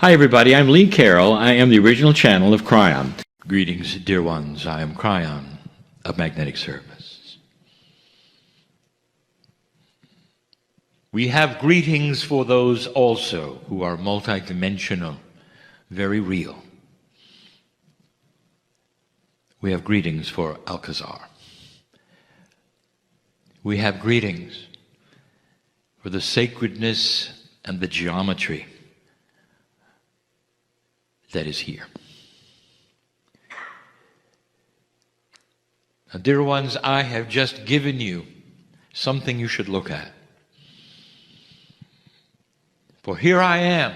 Hi everybody, I'm Lee Carroll. I am the original channel of Kryon. Greetings, dear ones. I am Kryon of Magnetic Service. We have greetings for those also who are multidimensional, very real. We have greetings for Alcazar. We have greetings for the sacredness and the geometry that is here. Now, dear ones, I have just given you something you should look at. For here I am,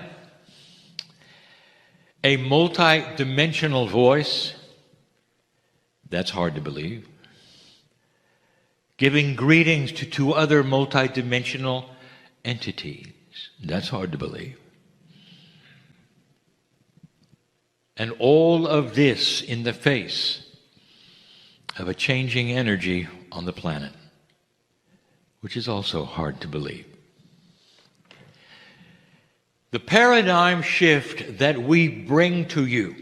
a multi-dimensional voice, that's hard to believe, giving greetings to two other multi-dimensional entities, that's hard to believe. And all of this in the face of a changing energy on the planet, which is also hard to believe. The paradigm shift that we bring to you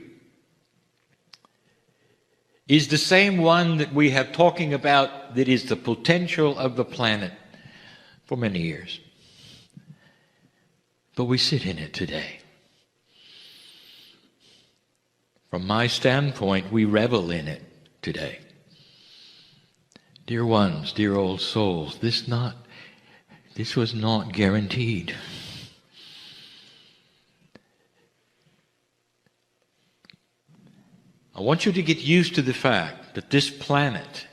is the same one that we have talking about, that is the potential of the planet for many years. But we sit in it today. From my standpoint, we revel in it today. Dear ones, dear old souls, this was not guaranteed. I want you to get used to the fact that this planet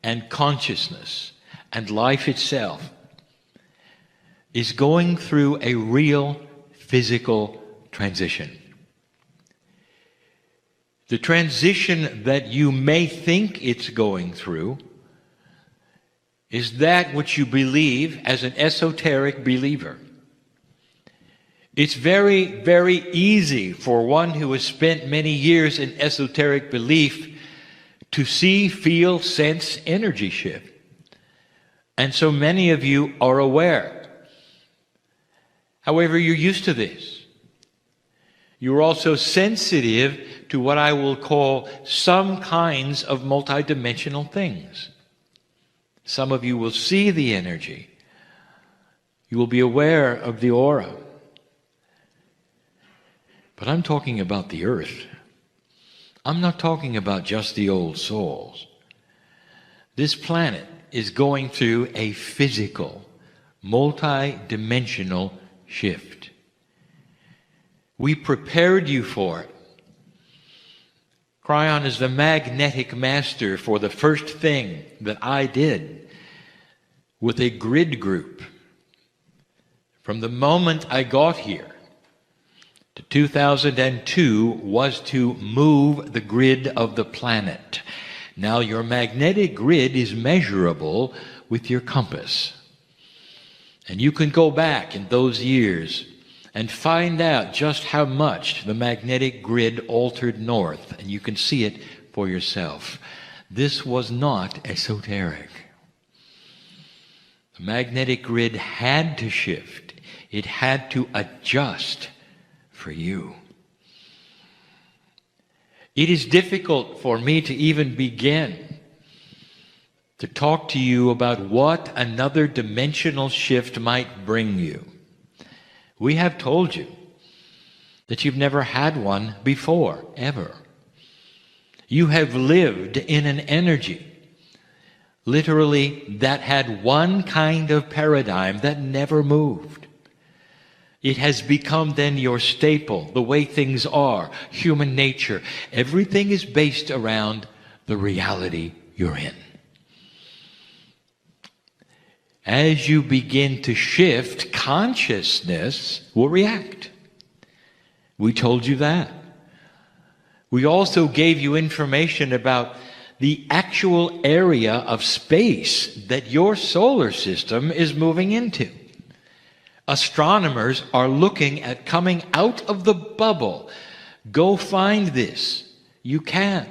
and consciousness and life itself is going through a real physical transition. The transition that you may think it's going through is that which you believe as an esoteric believer. It's very, very easy for one who has spent many years in esoteric belief to see, feel, sense energy shift. And so many of you are aware. However, you're used to this. You're also sensitive to what I will call some kinds of multidimensional things. Some of you will see the energy. You will be aware of the aura. But I'm talking about the earth. I'm not talking about just the old souls. This planet is going through a physical, multidimensional shift. We prepared you for it. Kryon is the magnetic master for the first thing that I did with a grid group. From the moment I got here to 2002 was to move the grid of the planet. Now your magnetic grid is measurable with your compass. And you can go back in those years and find out just how much the magnetic grid altered north, and you can see it for yourself. This was not esoteric. The magnetic grid had to shift. It had to adjust for you. It is difficult for me to even begin to talk to you about what another dimensional shift might bring you. We have told you that you've never had one before, ever. You have lived in an energy, literally, that had one kind of paradigm that never moved. It has become then your staple, the way things are, human nature. Everything is based around the reality you're in. As you begin to shift, consciousness will react. We told you that. We also gave you information about the actual area of space that your solar system is moving into. Astronomers are looking at coming out of the bubble. Go find this. You can.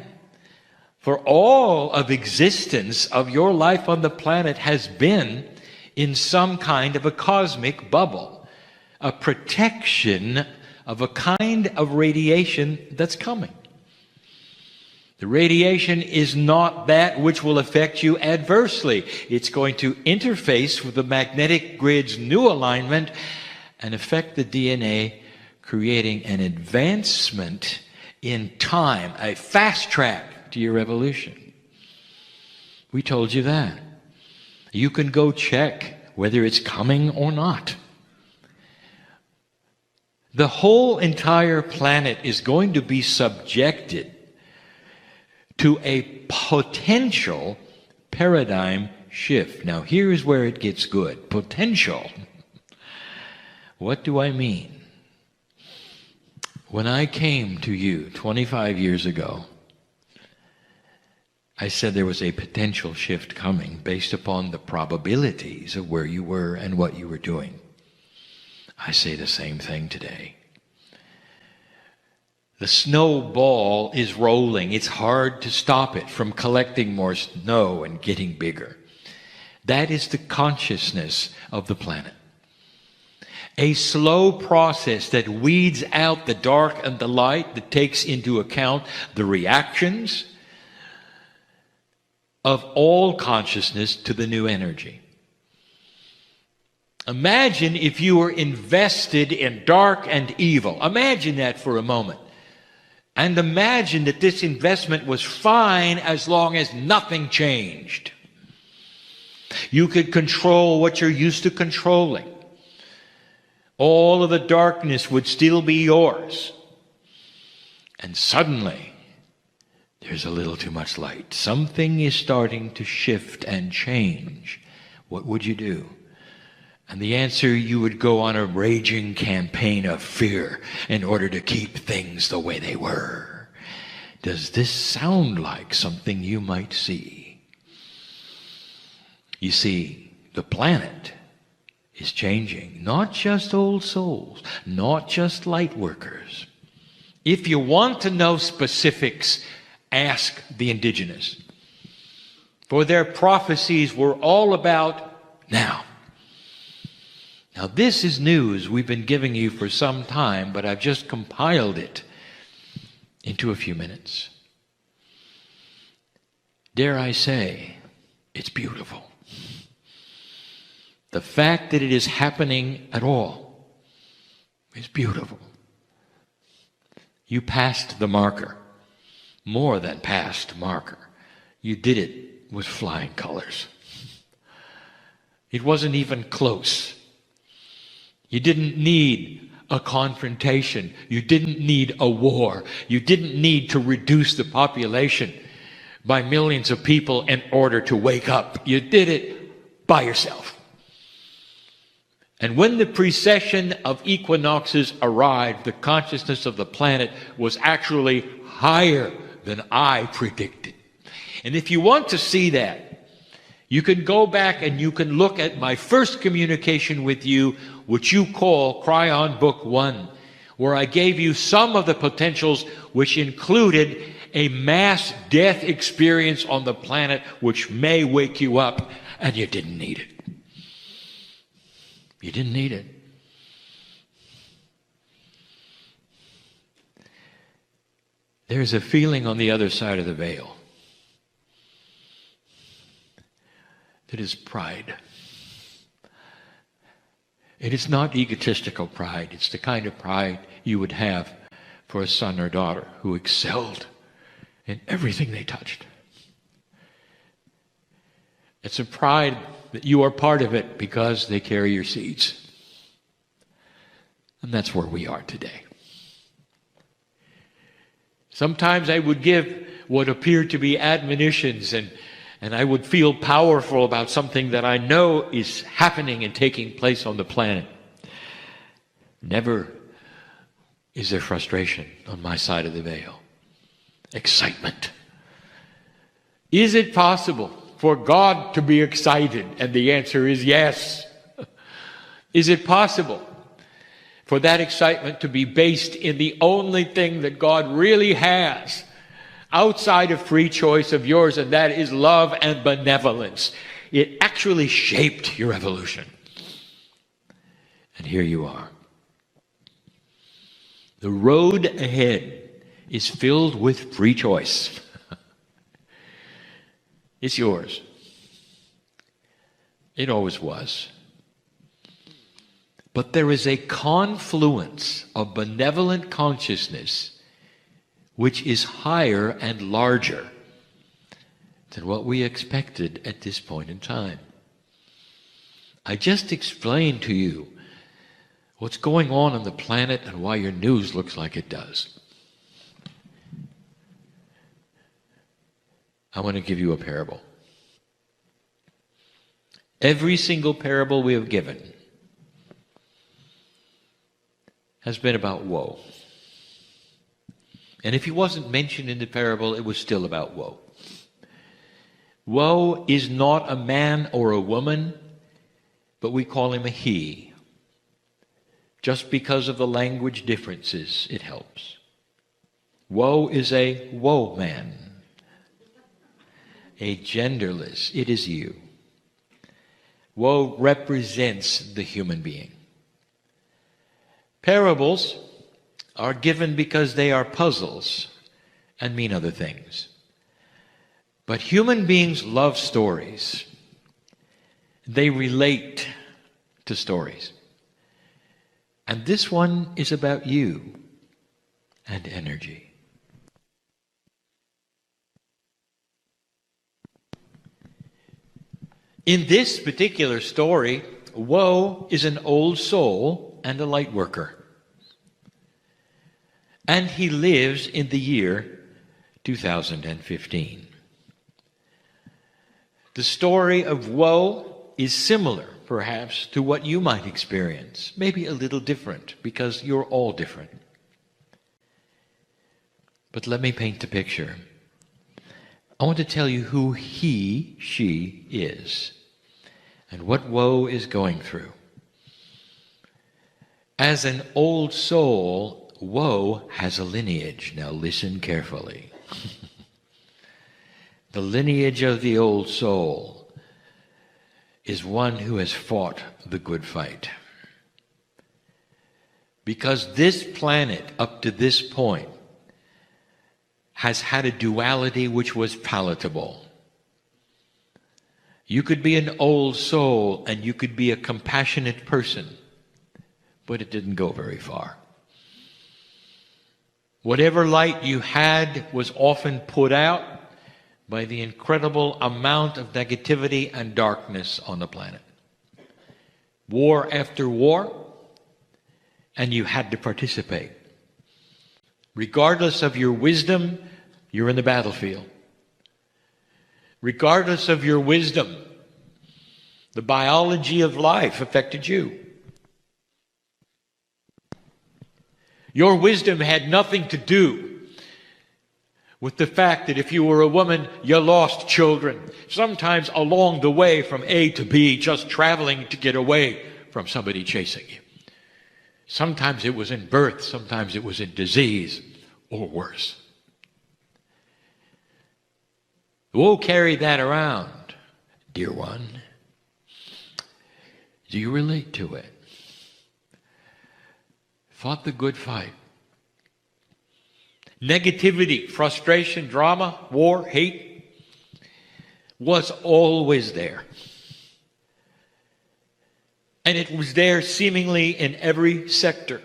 For all of existence of your life on the planet has been in some kind of a cosmic bubble, a protection of a kind of radiation that's coming. The radiation is not that which will affect you adversely. It's going to interface with the magnetic grid's new alignment and affect the DNA, creating an advancement in time, a fast track to your evolution. We told you that. You can go check whether it's coming or not. The whole entire planet is going to be subjected to a potential paradigm shift. Now, here's where it gets good. Potential. What do I mean? When I came to you 25 years ago, I said there was a potential shift coming based upon the probabilities of where you were and what you were doing. I say the same thing today. The snowball is rolling. It's hard to stop it from collecting more snow and getting bigger. That is the consciousness of the planet. A slow process that weeds out the dark and the light, that takes into account the reactions of all consciousness to the new energy. Imagine if you were invested in dark and evil. Imagine that for a moment. And imagine that this investment was fine as long as nothing changed. You could control what you're used to controlling. All of the darkness would still be yours. And suddenly, there's a little too much light. Something is starting to shift and change. What would you do? And the answer, you would go on a raging campaign of fear in order to keep things the way they were. Does this sound like something you might see? You see, the planet is changing. Not just old souls, not just light workers. If you want to know specifics, ask the indigenous. For their prophecies were all about now. Now, this is news we've been giving you for some time, but I've just compiled it into a few minutes. Dare I say, it's beautiful. The fact that it is happening at all is beautiful. You passed the marker, more than passed marker. You did it with flying colors. It wasn't even close. You didn't need a confrontation. You didn't need a war. You didn't need to reduce the population by millions of people in order to wake up. You did it by yourself. And when the precession of equinoxes arrived, the consciousness of the planet was actually higher than I predicted. And if you want to see that, you can go back and you can look at my first communication with you, which you call Kryon Book 1, where I gave you some of the potentials which included a mass death experience on the planet which may wake you up, and you didn't need it. You didn't need it. There's a feeling on the other side of the veil that is pride. It is not egotistical pride. It's the kind of pride you would have for a son or daughter who excelled in everything they touched. It's a pride that you are part of it because they carry your seeds. And that's where we are today. Sometimes I would give what appeared to be admonitions, and I would feel powerful about something that I know is happening and taking place on the planet. Never is there frustration on my side of the veil. Excitement. Is it possible for God to be excited? And the answer is yes. Is it possible for that excitement to be based in the only thing that God really has outside of free choice of yours, and that is love and benevolence? It actually shaped your evolution. And here you are. The road ahead is filled with free choice. It's yours. It always was. But there is a confluence of benevolent consciousness which is higher and larger than what we expected at this point in time. I just explained to you what's going on the planet and why your news looks like it does. I want to give you a parable. Every single parable we have given has been about woe. And if he wasn't mentioned in the parable, it was still about woe. Woe is not a man or a woman, but we call him a he. Just because of the language differences, it helps. Woe is a woe man, a genderless. It is you. Woe represents the human being. Parables are given because they are puzzles and mean other things. But human beings love stories. They relate to stories. And this one is about you and energy. In this particular story, woe is an old soul and a light worker. And he lives in the year 2015. The story of woe is similar, perhaps, to what you might experience. Maybe a little different, because you're all different. But let me paint the picture. I want to tell you who he, she is, and what woe is going through. As an old soul, woe has a lineage. Now listen carefully. The lineage of the old soul is one who has fought the good fight. Because this planet, up to this point, has had a duality which was palatable. You could be an old soul and you could be a compassionate person, but it didn't go very far. Whatever light you had was often put out by the incredible amount of negativity and darkness on the planet. War after war, and you had to participate. Regardless of your wisdom, you're in the battlefield. Regardless of your wisdom, the biology of life affected you. Your wisdom had nothing to do with the fact that if you were a woman, you lost children. Sometimes along the way from A to B, just traveling to get away from somebody chasing you. Sometimes it was in birth, sometimes it was in disease, or worse. We'll carry that around, dear one. Do you relate to it? Fought the good fight. Negativity, frustration, drama, war, hate was always there. And it was there seemingly in every sector.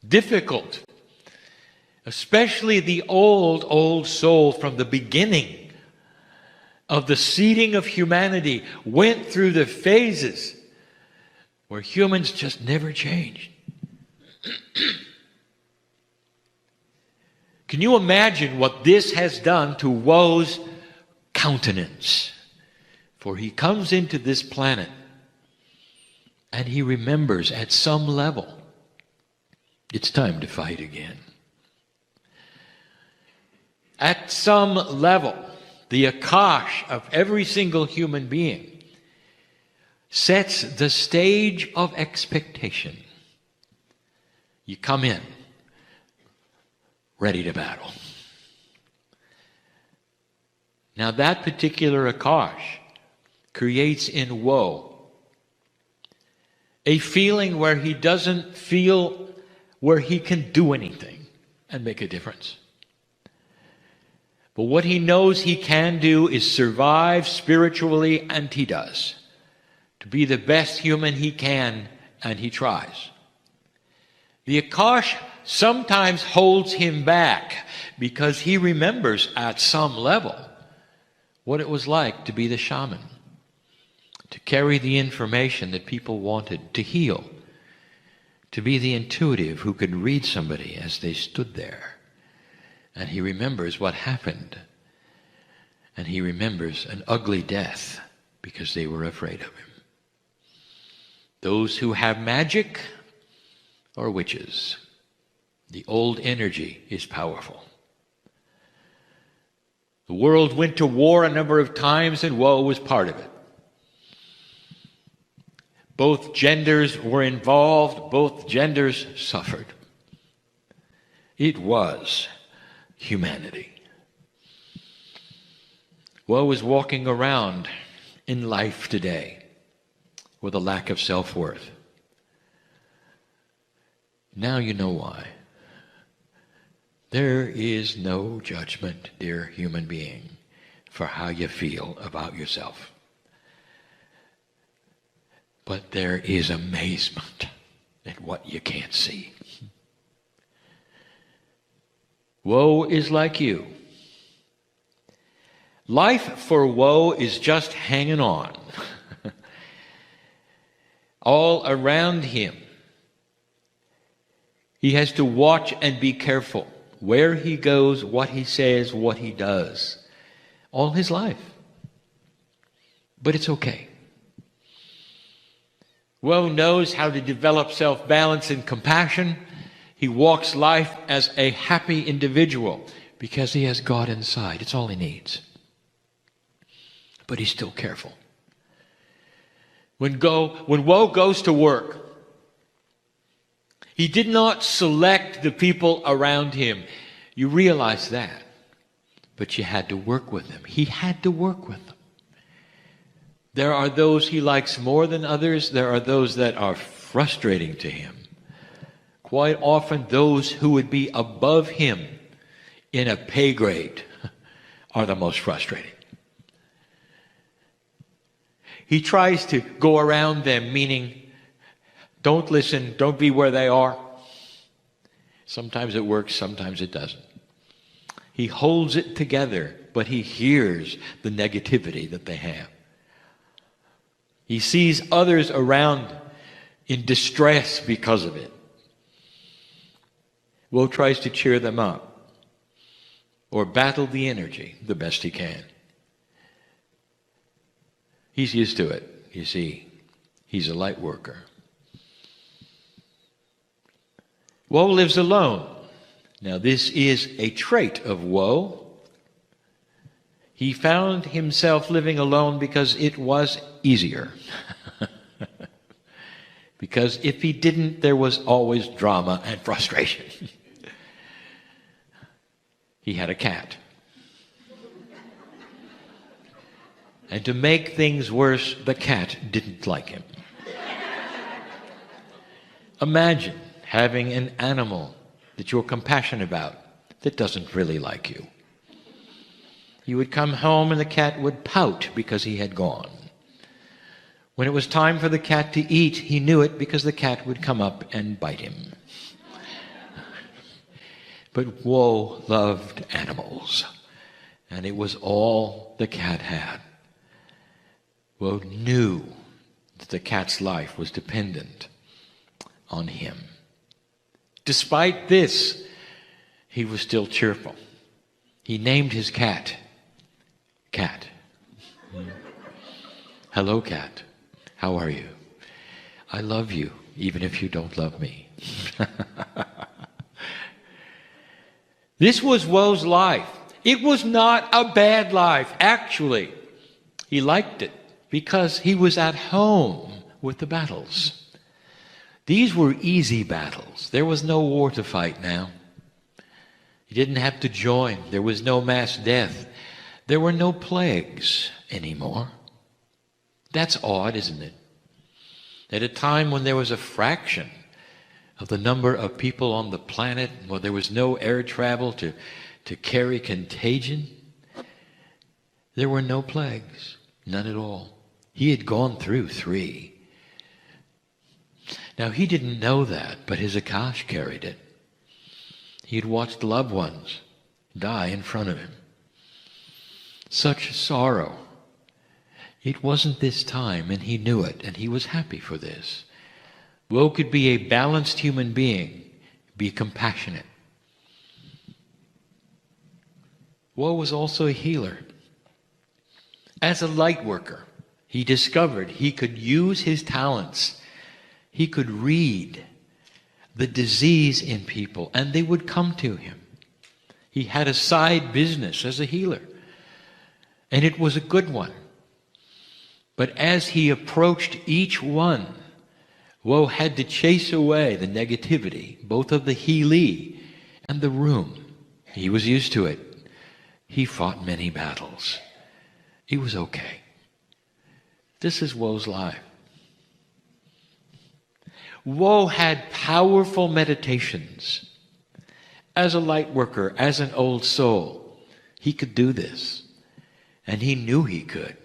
Difficult. Especially the old soul from the beginning of the seeding of humanity went through the phases where humans just never changed. Can you imagine what this has done to woe's countenance? For he comes into this planet and he remembers at some level it's time to fight again. At some level, the Akash of every single human being sets the stage of expectation. You come in, ready to battle. Now that particular Akash creates in woe a feeling where he doesn't feel where he can do anything and make a difference. But what he knows he can do is survive spiritually, and he does. To be the best human he can, and he tries. The Akash sometimes holds him back because he remembers at some level what it was like to be the shaman, to carry the information that people wanted, to heal, to be the intuitive who could read somebody as they stood there. And he remembers what happened. And he remembers an ugly death because they were afraid of him. Those who have magic are witches. The old energy is powerful. The world went to war a number of times, and woe was part of it. Both genders were involved. Both genders suffered. It was humanity. Woe is walking around in life today with a lack of self-worth. Now you know why. There is no judgment, dear human being, for how you feel about yourself. But there is amazement at what you can't see. Woe is like you. Life for woe is just hanging on. All around him. He has to watch and be careful where he goes, what he says, what he does. All his life. But it's okay. Woe knows how to develop self-balance and compassion. He walks life as a happy individual because he has God inside. It's all he needs. But he's still careful. When woe goes to work, he did not select the people around him. You realize that. But you had to work with them. He had to work with them. There are those he likes more than others. There are those that are frustrating to him. Quite often those who would be above him in a pay grade are the most frustrating. He tries to go around them, meaning don't listen, don't be where they are. Sometimes it works, sometimes it doesn't. He holds it together, but he hears the negativity that they have. He sees others around in distress because of it. Woe tries to cheer them up or battle the energy the best he can. He's used to it, you see. He's a light worker. Woe lives alone. Now this is a trait of woe. He found himself living alone because it was easier. Because if he didn't, there was always drama and frustration. He had a cat. And to make things worse, the cat didn't like him. Imagine having an animal that you're compassionate about that doesn't really like you. You would come home and the cat would pout because he had gone. When it was time for the cat to eat, he knew it because the cat would come up and bite him. But woe loved animals, and it was all the cat had. Woe knew that the cat's life was dependent on him. Despite this, he was still cheerful. He named his cat, Cat. Hello, cat. How are you? I love you, even if you don't love me. This was woe's life. It was not a bad life. Actually, he liked it because he was at home with the battles. These were easy battles. There was no war to fight now. He didn't have to join. There was no mass death. There were no plagues anymore. That's odd, isn't it? At a time when there was a fraction of the number of people on the planet where there was no air travel to carry contagion. There were no plagues, none at all. He had gone through 3. Now, he didn't know that, but his Akash carried it. He had watched loved ones die in front of him. Such sorrow. It wasn't this time, and he knew it, and he was happy for this. Woe could be a balanced human being, be compassionate. Woe was also a healer. As a light worker, he discovered he could use his talents. He could read the disease in people, and they would come to him. He had a side business as a healer, and it was a good one. But as he approached each one, Woe had to chase away the negativity, both of the healee and the room. He was used to it. He fought many battles. He was okay. This is Woe's life. Woe had powerful meditations. As a light worker, as an old soul, he could do this. And he knew he could.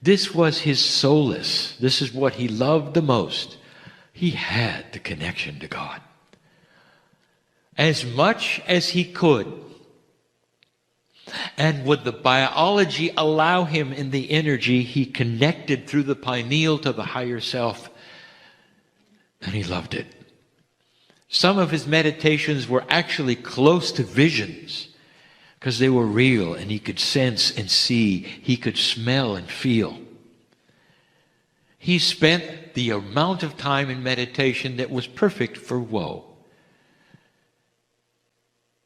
This was his solace. This is what he loved the most. He had the connection to God. As much as he could. And would the biology allow him in the energy, he connected through the pineal to the higher self. And he loved it. Some of his meditations were actually close to visions because they were real and he could sense and see. He could smell and feel. He spent the amount of time in meditation that was perfect for Woe.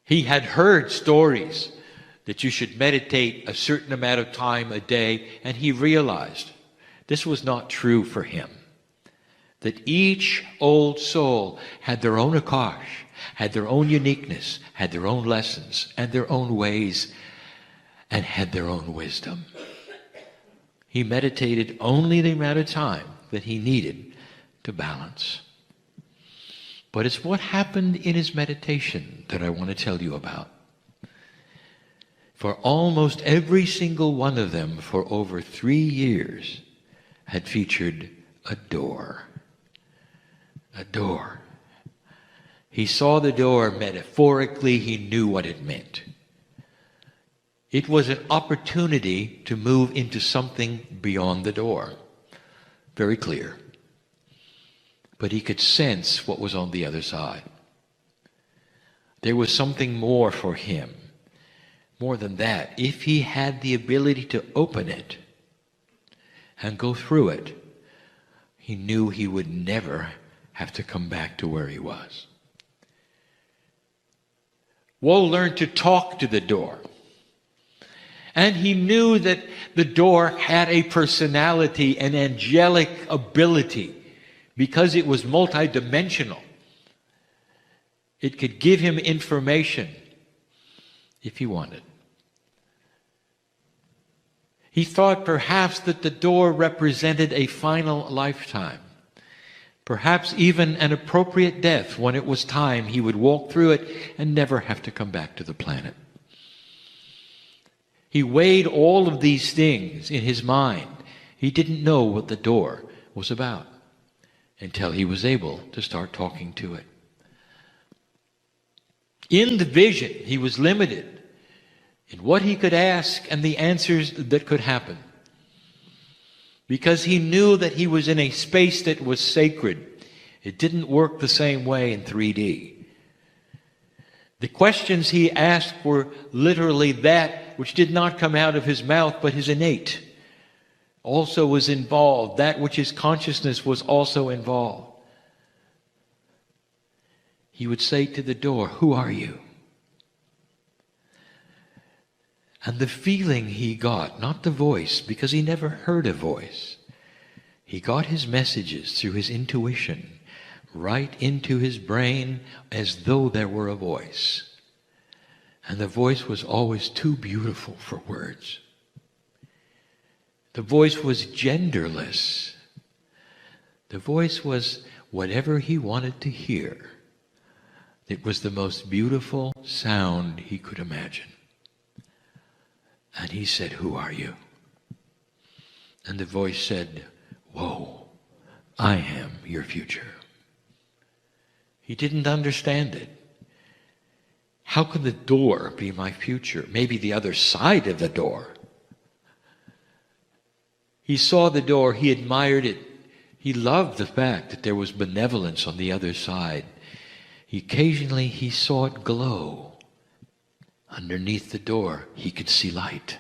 He had heard stories that you should meditate a certain amount of time a day, and he realized this was not true for him. That each old soul had their own Akash, had their own uniqueness, had their own lessons, and their own ways, and had their own wisdom. He meditated only the amount of time that he needed to balance. But it's what happened in his meditation that I want to tell you about. For almost every single one of them for over 3 years had featured a door. A door. He saw the door metaphorically. He knew what it meant. It was an opportunity to move into something beyond the door. Very clear. But he could sense what was on the other side. There was something more for him. More than that, if he had the ability to open it and go through it, he knew he would never have to come back to where he was. Woe learned to talk to the door. And he knew that the door had a personality, an angelic ability, because it was multidimensional. It could give him information if he wanted. He thought perhaps that the door represented a final lifetime. Perhaps even an appropriate death. When it was time, he would walk through it and never have to come back to the planet. He weighed all of these things in his mind. He didn't know what the door was about until he was able to start talking to it. In the vision, he was limited in what he could ask and the answers that could happen, because he knew that he was in a space that was sacred. It didn't work the same way in 3D. The questions he asked were literally that which did not come out of his mouth, but his innate also was involved. That which his consciousness was also involved. He would say to the door, "Who are you?" And the feeling he got, not the voice, because he never heard a voice. He got his messages through his intuition, right into his brain as though there were a voice. And the voice was always too beautiful for words. The voice was genderless. The voice was whatever he wanted to hear. It was the most beautiful sound he could imagine. And he said, "Who are you?" And the voice said, "Whoa, I am your future." He didn't understand it. How could the door be my future? Maybe the other side of the door. He saw the door, he admired it. He loved the fact that there was benevolence on the other side. Occasionally he saw it glow. Underneath the door, he could see light.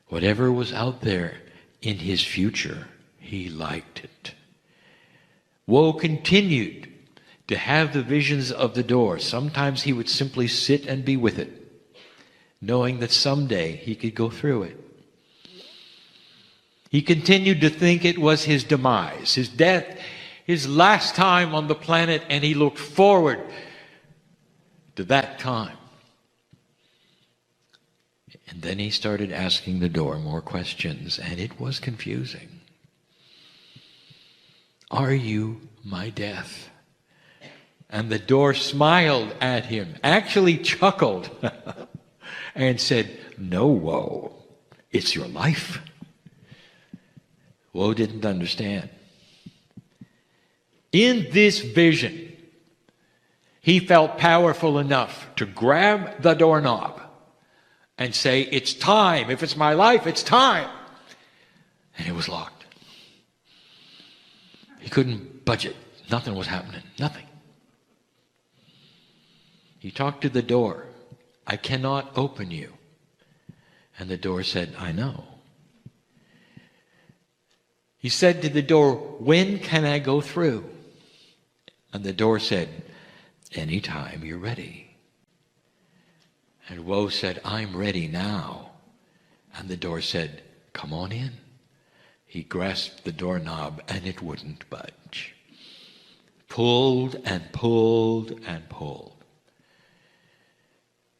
Whatever was out there in his future, he liked it. Woe continued to have the visions of the door. Sometimes he would simply sit and be with it, knowing that someday he could go through it. He continued to think it was his demise, his death, his last time on the planet, and he looked forward to that time. And then he started asking the door more questions, and it was confusing. "Are you my death?" And the door smiled at him, actually chuckled, and said, "No, Woe, it's your life." Woe didn't understand. In this vision, he felt powerful enough to grab the doorknob and say, "It's time. If it's my life, it's time." And it was locked. He couldn't budge it. Nothing was happening. Nothing. He talked to the door. "I cannot open you." And the door said, "I know." He said to the door, "When can I go through?" And the door said, "Anytime you're ready." And Woe said, "I'm ready now." And the door said, "Come on in." He grasped the doorknob and it wouldn't budge. Pulled and pulled and pulled.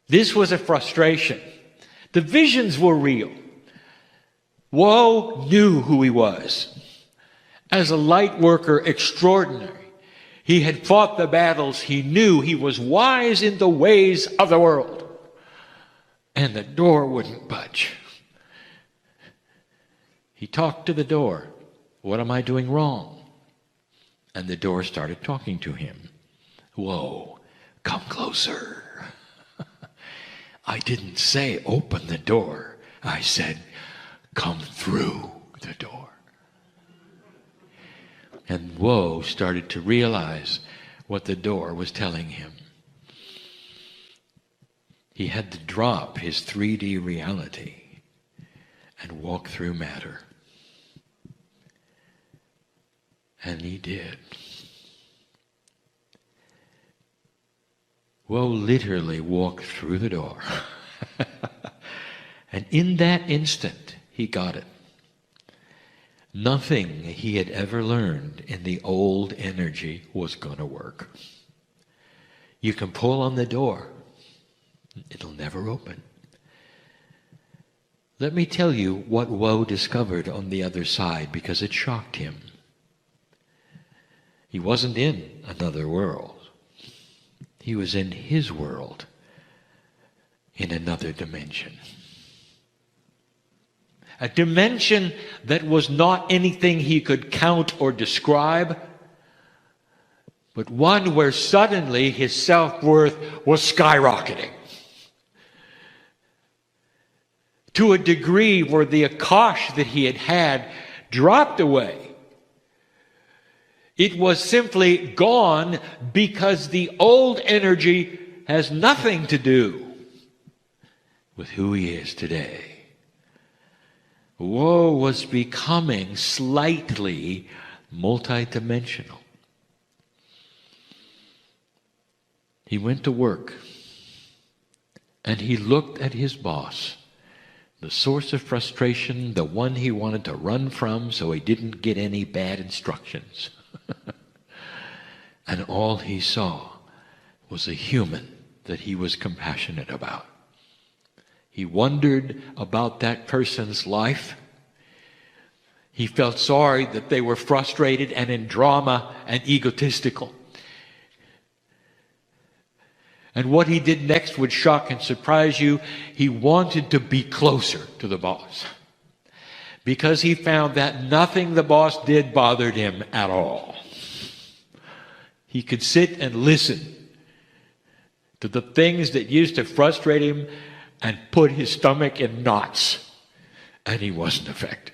This was a frustration. The visions were real. Woe knew who he was. As a light worker extraordinary, he had fought the battles. He knew he was wise in the ways of the world. And the door wouldn't budge. He talked to the door. "What am I doing wrong?" And the door started talking to him. "Whoa, come closer." "I didn't say open the door. I said come through the door." And Woe started to realize what the door was telling him. He had to drop his 3D reality and walk through matter. And he did. Woe literally walked through the door. And in that instant, he got it. Nothing he had ever learned in the old energy was going to work. You can pull on the door. It'll never open. Let me tell you what Woe discovered on the other side, because it shocked him. He wasn't in another world. He was in his world, in another dimension. A dimension that was not anything he could count or describe, but one where suddenly his self-worth was skyrocketing. To a degree where the akash that he had had dropped away. It was simply gone because the old energy has nothing to do with who he is today. Woe was becoming slightly multidimensional. He went to work and he looked at his boss, the source of frustration, the one he wanted to run from so he didn't get any bad instructions. And all he saw was a human that he was compassionate about. He wondered about that person's life. He felt sorry that they were frustrated and in drama and egotistical. And what he did next would shock and surprise you. He wanted to be closer to the boss, because he found that nothing the boss did bothered him at all. He could sit and listen to the things that used to frustrate him and put his stomach in knots, and he wasn't affected.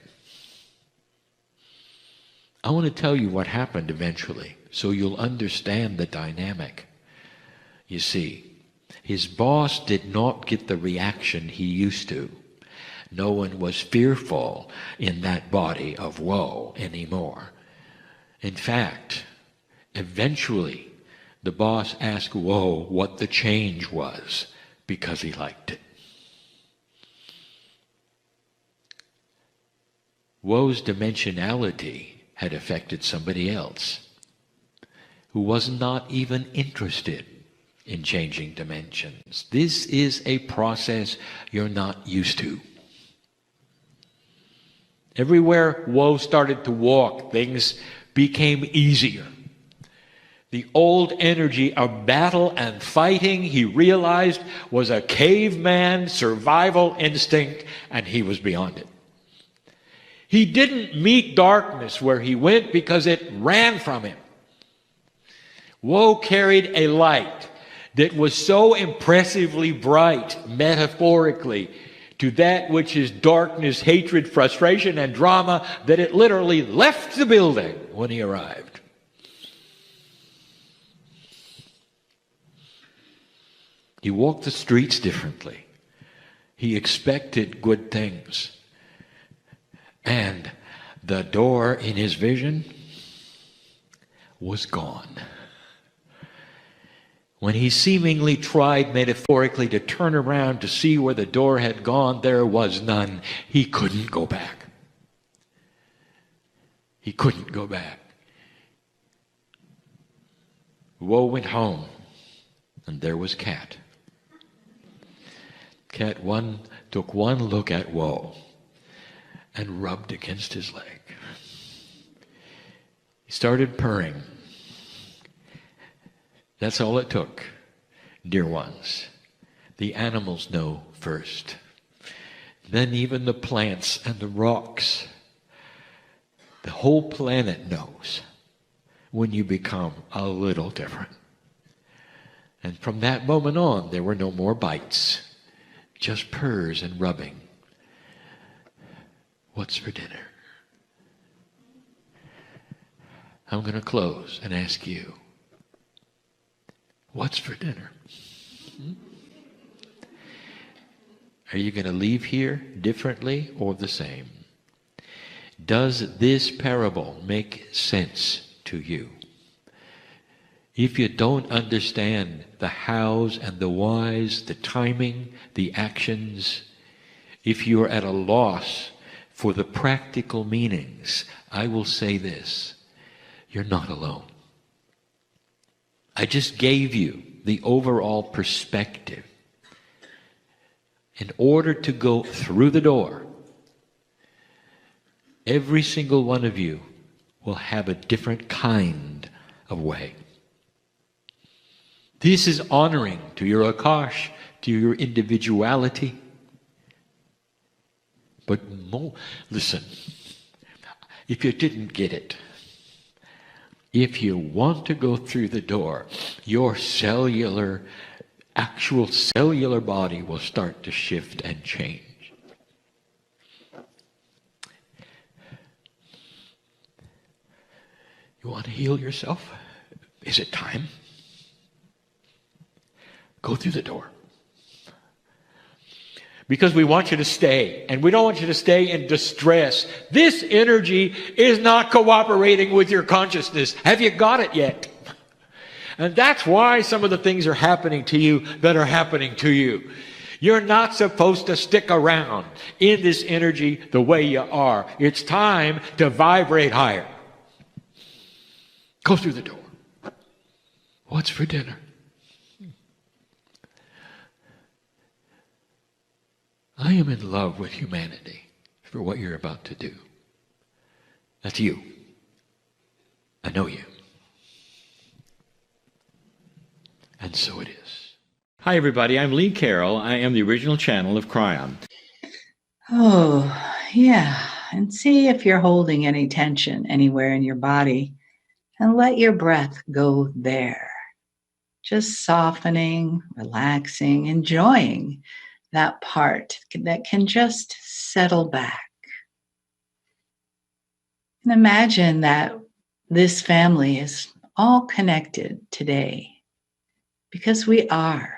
I want to tell you what happened eventually, so you'll understand the dynamic. You see, his boss did not get the reaction he used to. No one was fearful in that body of woe anymore. In fact, eventually, the boss asked woe what the change was, because he liked it. Woe's dimensionality had affected somebody else who was not even interested in changing dimensions. This is a process you're not used to. Everywhere woe started to walk, things became easier. The old energy of battle and fighting, he realized, was a caveman survival instinct, and he was beyond it. He didn't meet darkness where he went because it ran from him. Woe carried a light that was so impressively bright, metaphorically, to that which is darkness, hatred, frustration, and drama, that it literally left the building when he arrived. He walked the streets differently. He expected good things. And the door in his vision was gone. When he seemingly tried metaphorically to turn around to see where the door had gone, there was none. He couldn't go back. He couldn't go back. Woe went home, and there was Cat. Cat took one look at Woe and rubbed against his leg. He started purring. That's all it took, dear ones. The animals know first. Then even the plants and the rocks. The whole planet knows when you become a little different. And from that moment on, there were no more bites, just purrs and rubbing. What's for dinner? I'm going to close and ask you, what's for dinner? Are you going to leave here differently or the same? Does this parable make sense to you? If you don't understand the hows and the whys, the timing, the actions, if you're at a loss for the practical meanings, I will say this: you're not alone. I just gave you the overall perspective. In order to go through the door, every single one of you will have a different kind of way. This is honoring to your Akash, to your individuality. But listen, if you didn't get it, if you want to go through the door, your actual cellular body will start to shift and change. You want to heal yourself? Is it time? Go through the door. Because we want you to stay, and we don't want you to stay in distress. This energy is not cooperating with your consciousness. Have you got it yet? And that's why some of the things are happening to you that are happening to you. You're not supposed to stick around in this energy the way you are. It's time to vibrate higher. Go through the door. What's for dinner? I am in love with humanity for what you're about to do. That's you. I know you. And so it is. Hi, everybody. I'm Lee Carroll. I am the original channel of Kryon. Oh, yeah. And see if you're holding any tension anywhere in your body, and let your breath go there. Just softening, relaxing, enjoying that part that can just settle back. And imagine that this family is all connected today because we are.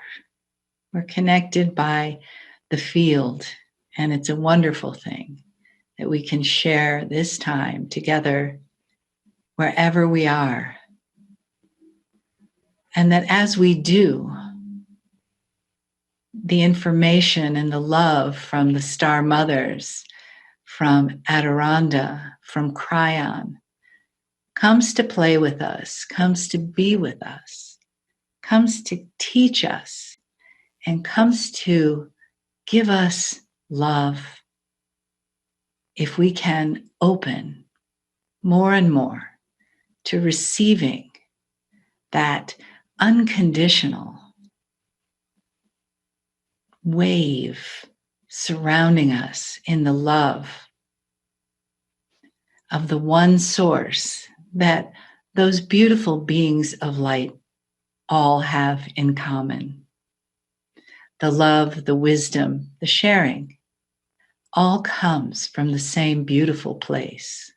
We're connected by the field, and it's a wonderful thing that we can share this time together wherever we are. And that as we do, the information and the love from the Star Mothers, from Adirondda, from Kryon, comes to play with us, comes to be with us, comes to teach us, and comes to give us love. If we can open more and more to receiving that unconditional wave surrounding us in the love of the one source that those beautiful beings of light all have in common. The love, the wisdom, the sharing all comes from the same beautiful place.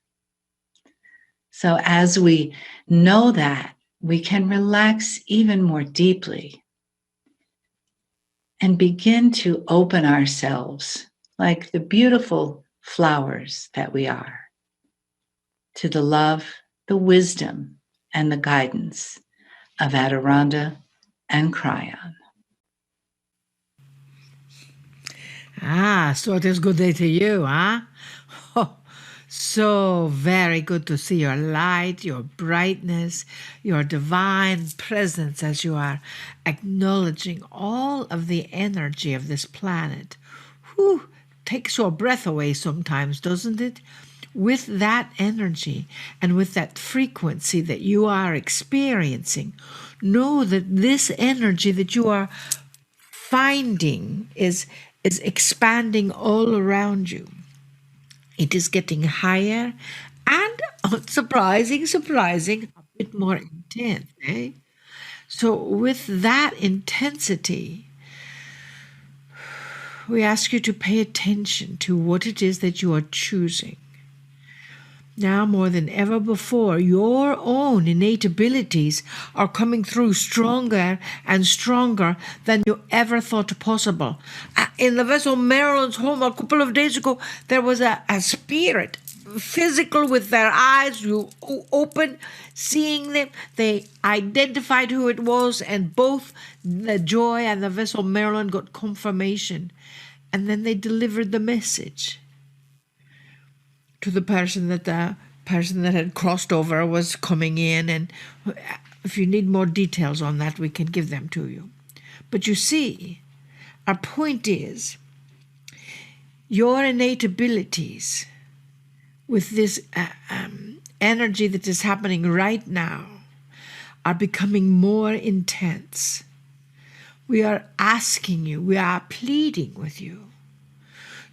So as we know that, we can relax even more deeply and begin to open ourselves like the beautiful flowers that we are to the love, the wisdom, and the guidance of Adirondda and Kryon. So it is good day to you, huh? Oh, so very good to see your light, your brightness, your divine presence as you are acknowledging all of the energy of this planet. Whew, takes your breath away sometimes, doesn't it? With that energy and with that frequency that you are experiencing, know that this energy that you are finding is expanding all around you. It is getting higher and surprising, a bit more intense, eh? So with that intensity, we ask you to pay attention to what it is that you are choosing. Now more than ever before, your own innate abilities are coming through stronger and stronger than you ever thought possible. In the vessel Marilyn's home a couple of days ago, there was a spirit, physical, with their eyes you open, seeing them. They identified who it was, and both the Joy and the vessel Marilyn got confirmation. And then they delivered the message to the person that had crossed over was coming in. And if you need more details on that, we can give them to you. But you see, our point is your innate abilities with this energy that is happening right now are becoming more intense. We are asking you, we are pleading with you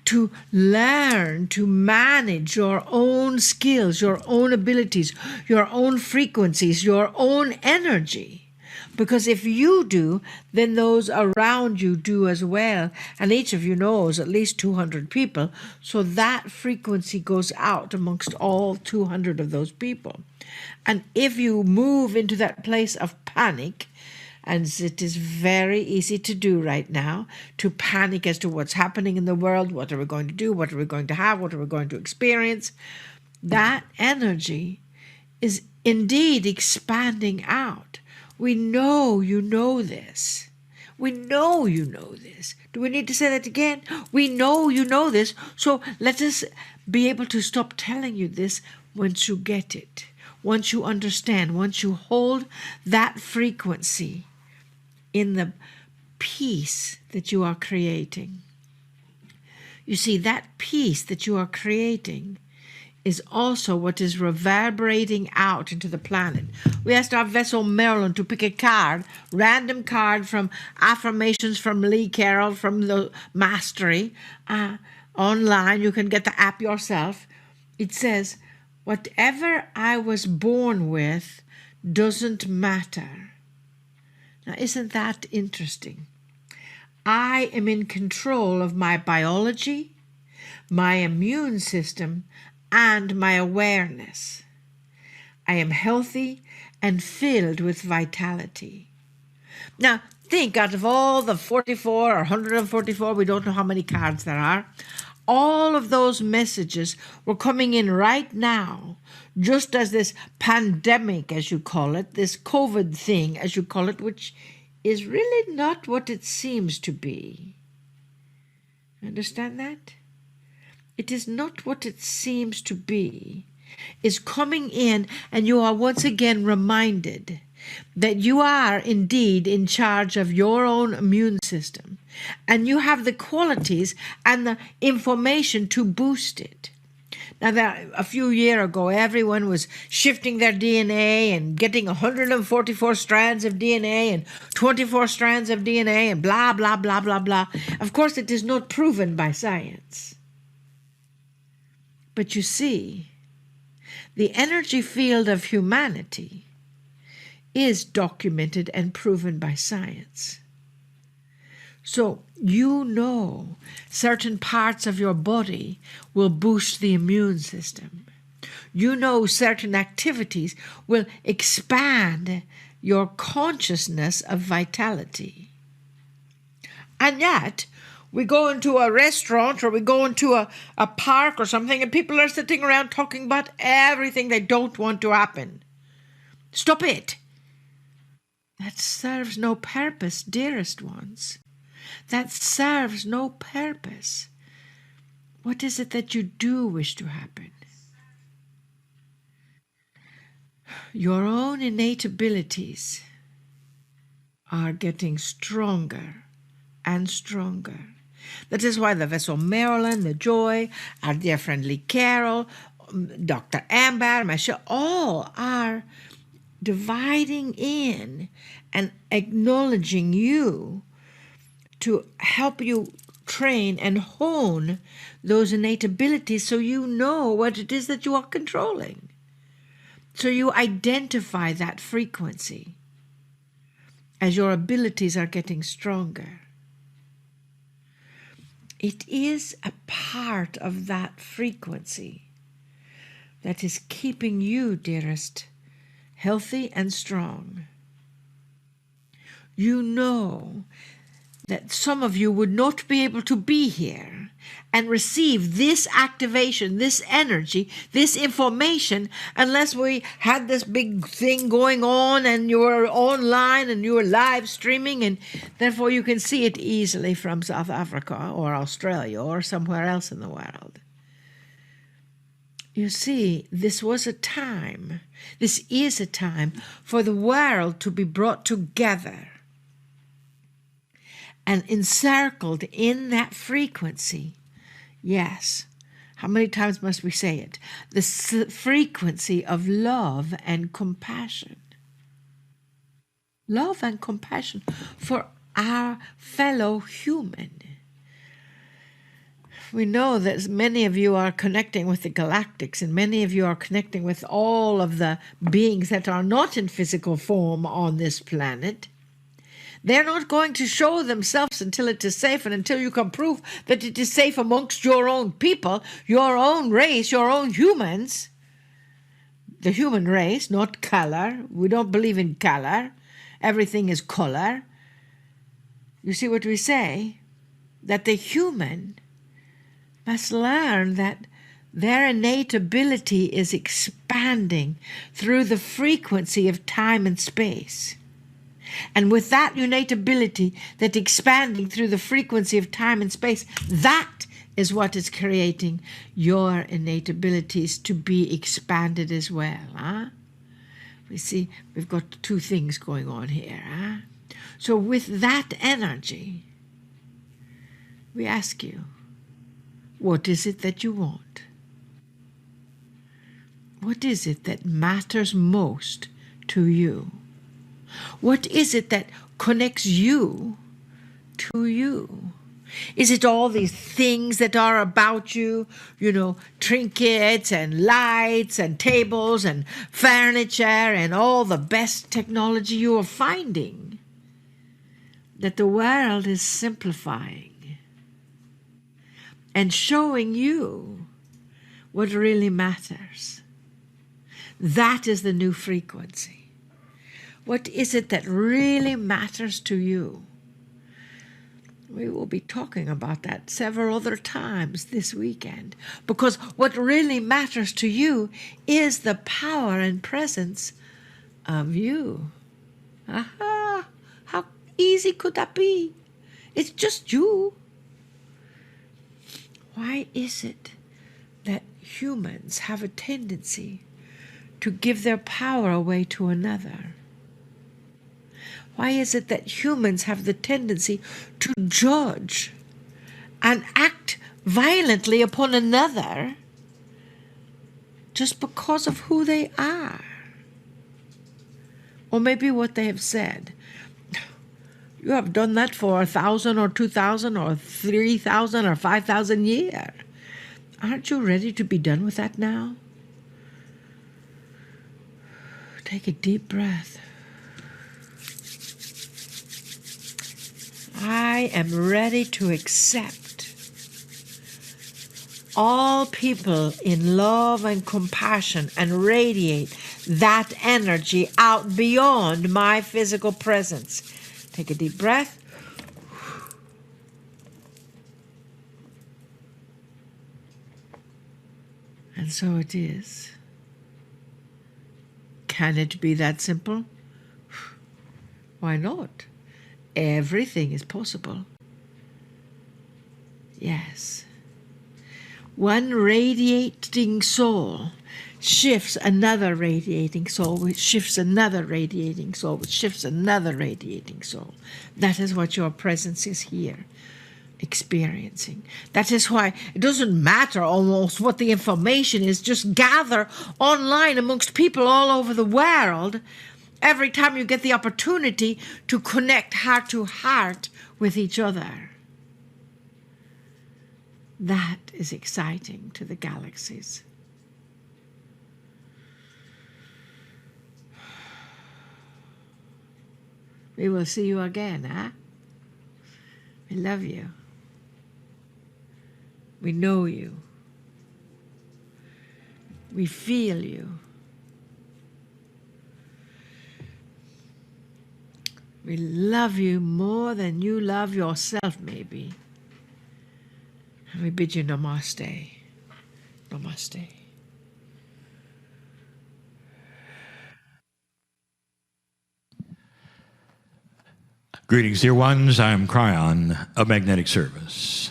to learn to manage your own skills, your own abilities, your own frequencies, your own energy. Because if you do, then those around you do as well. And each of you knows at least 200 people. So that frequency goes out amongst all 200 of those people. And if you move into that place of panic, and it is very easy to do right now, to panic as to what's happening in the world, what are we going to do, what are we going to have, what are we going to experience. That energy is indeed expanding out. We know you know this. We know you know this. Do we need to say that again? We know you know this, so let us be able to stop telling you this once you get it, once you understand, once you hold that frequency in the peace that you are creating. You see, that peace that you are creating is also what is reverberating out into the planet. We asked our vessel Marilyn to pick a card, random card from affirmations from Lee Carroll from the Mastery. Online, you can get the app yourself. It says, whatever I was born with doesn't matter. Now, isn't that interesting? I am in control of my biology, my immune system, and my awareness. I am healthy and filled with vitality. Now, think out of all the 44 or 144, we don't know how many cards there are, all of those messages were coming in right now, just as this pandemic, as you call it, this COVID thing, as you call it, which is really not what it seems to be. Understand that? It is not what it seems to be. Is coming in, and you are once again reminded that you are indeed in charge of your own immune system, and you have the qualities and the information to boost it. Now, a few years ago, everyone was shifting their DNA and getting 144 strands of DNA and 24 strands of DNA and blah, blah, blah, blah, blah. Of course, it is not proven by science. But you see, the energy field of humanity is documented and proven by science. So you know certain parts of your body will boost the immune system. You know certain activities will expand your consciousness of vitality. And yet, we go into a restaurant or we go into a park or something and people are sitting around talking about everything they don't want to happen. Stop it. That serves no purpose, dearest ones. That serves no purpose. What is it that you do wish to happen? Your own innate abilities are getting stronger and stronger. That is why the vessel Marilyn, the Joy, our dear friend Lee Carroll, Dr. Amber, Michelle, all are dividing in and acknowledging you to help you train and hone those innate abilities so you know what it is that you are controlling. So you identify that frequency as your abilities are getting stronger. It is a part of that frequency that is keeping you, dearest, healthy and strong. You know that some of you would not be able to be here and receive this activation, this energy, this information, unless we had this big thing going on and you were online and you were live streaming, and therefore you can see it easily from South Africa or Australia or somewhere else in the world. You see, this is a time for the world to be brought together and encircled in that frequency. Yes, how many times must we say it? The frequency of love and compassion. Love and compassion for our fellow human. We know that many of you are connecting with the galactics, and many of you are connecting with all of the beings that are not in physical form on this planet. They're not going to show themselves until it is safe, and until you can prove that it is safe amongst your own people, your own race, your own humans. The human race, not color. We don't believe in color. Everything is color. You see what we say? That the human must learn that their innate ability is expanding through the frequency of time and space. And with that innate ability that's expanding through the frequency of time and space, that is what is creating your innate abilities to be expanded as well. Huh? We see we've got two things going on here. Huh? So with that energy, we ask you, what is it that you want? What is it that matters most to you? What is it that connects you to you? Is it all these things that are about you, trinkets and lights and tables and furniture and all the best technology you are finding that the world is simplifying and showing you what really matters? That is the new frequency. What is it that really matters to you? We will be talking about that several other times this weekend, because what really matters to you is the power and presence of you. Aha! How easy could that be? It's just you. Why is it that humans have a tendency to give their power away to another? Why is it that humans have the tendency to judge and act violently upon another just because of who they are? Or maybe what they have said. You have done that for 1,000 or 2,000 or 3,000 or 5,000 years. Aren't you ready to be done with that now? Take a deep breath. I am ready to accept all people in love and compassion and radiate that energy out beyond my physical presence. Take a deep breath. And so it is. Can it be that simple? Why not? Everything is possible. Yes. One radiating soul shifts another radiating soul, which shifts another radiating soul, which shifts another radiating soul. That is what your presence is here experiencing. That is why it doesn't matter almost what the information is. Just gather online amongst people all over the world every time you get the opportunity to connect heart to heart with each other. That is exciting to the galaxies. We will see you again, huh? We love you. We know you. We feel you. We love you more than you love yourself, maybe. And we bid you namaste. Namaste. Greetings, dear ones. I'm Kryon of Magnetic Service.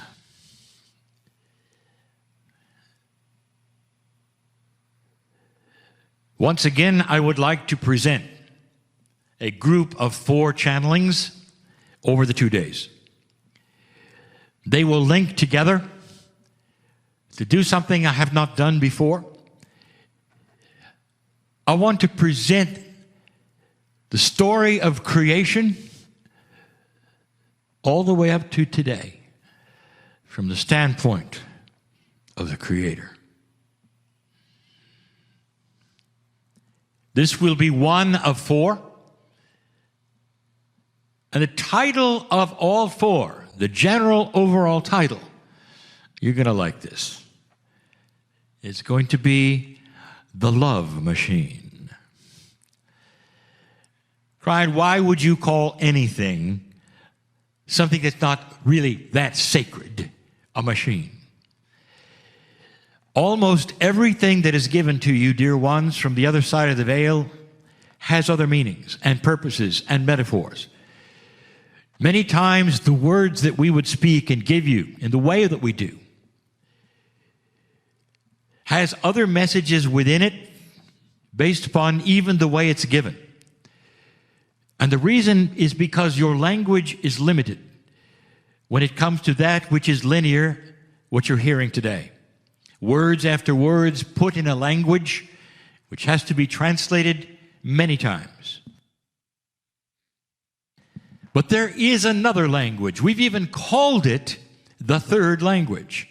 Once again, I would like to present a group of 4 channelings over the 2 days. They will link together to do something I have not done before. I want to present the story of creation all the way up to today from the standpoint of the Creator. This will be one of 4. And the title of all 4, the general overall title, you're going to like this. It's going to be The Love Machine. Kryon, why would you call anything, something that's not really that sacred, a machine? Almost everything that is given to you, dear ones, from the other side of the veil has other meanings and purposes and metaphors. Many times the words that we would speak and give you in the way that we do has other messages within it based upon even the way it's given. And the reason is because your language is limited when it comes to that which is linear, what you're hearing today. Words after words put in a language which has to be translated many times. But there is another language. We've even called it the third language.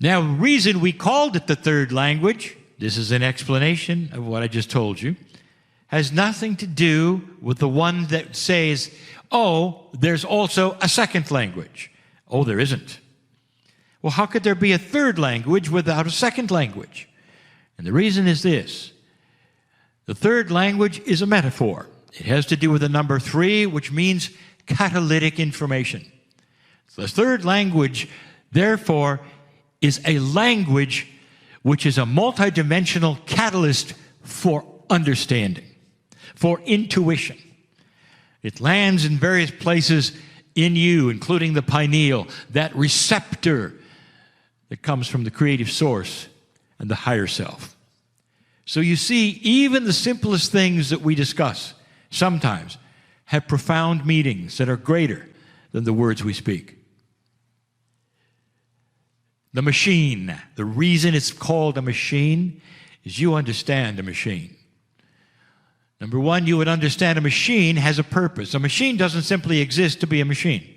Now, the reason we called it the third language, this is an explanation of what I just told you, has nothing to do with the one that says, oh, there's also a second language. Oh, there isn't. Well, how could there be a third language without a second language? And the reason is this. The third language is a metaphor. It has to do with the number 3, which means catalytic information. So the third language, therefore, is a language which is a multidimensional catalyst for understanding, for intuition. It lands in various places in you, including the pineal, that receptor that comes from the creative source and the higher self. So you see, even the simplest things that we discuss sometimes have profound meanings that are greater than the words we speak. The machine, the reason it's called a machine is you understand a machine. Number one, you would understand a machine has a purpose. A machine doesn't simply exist to be a machine.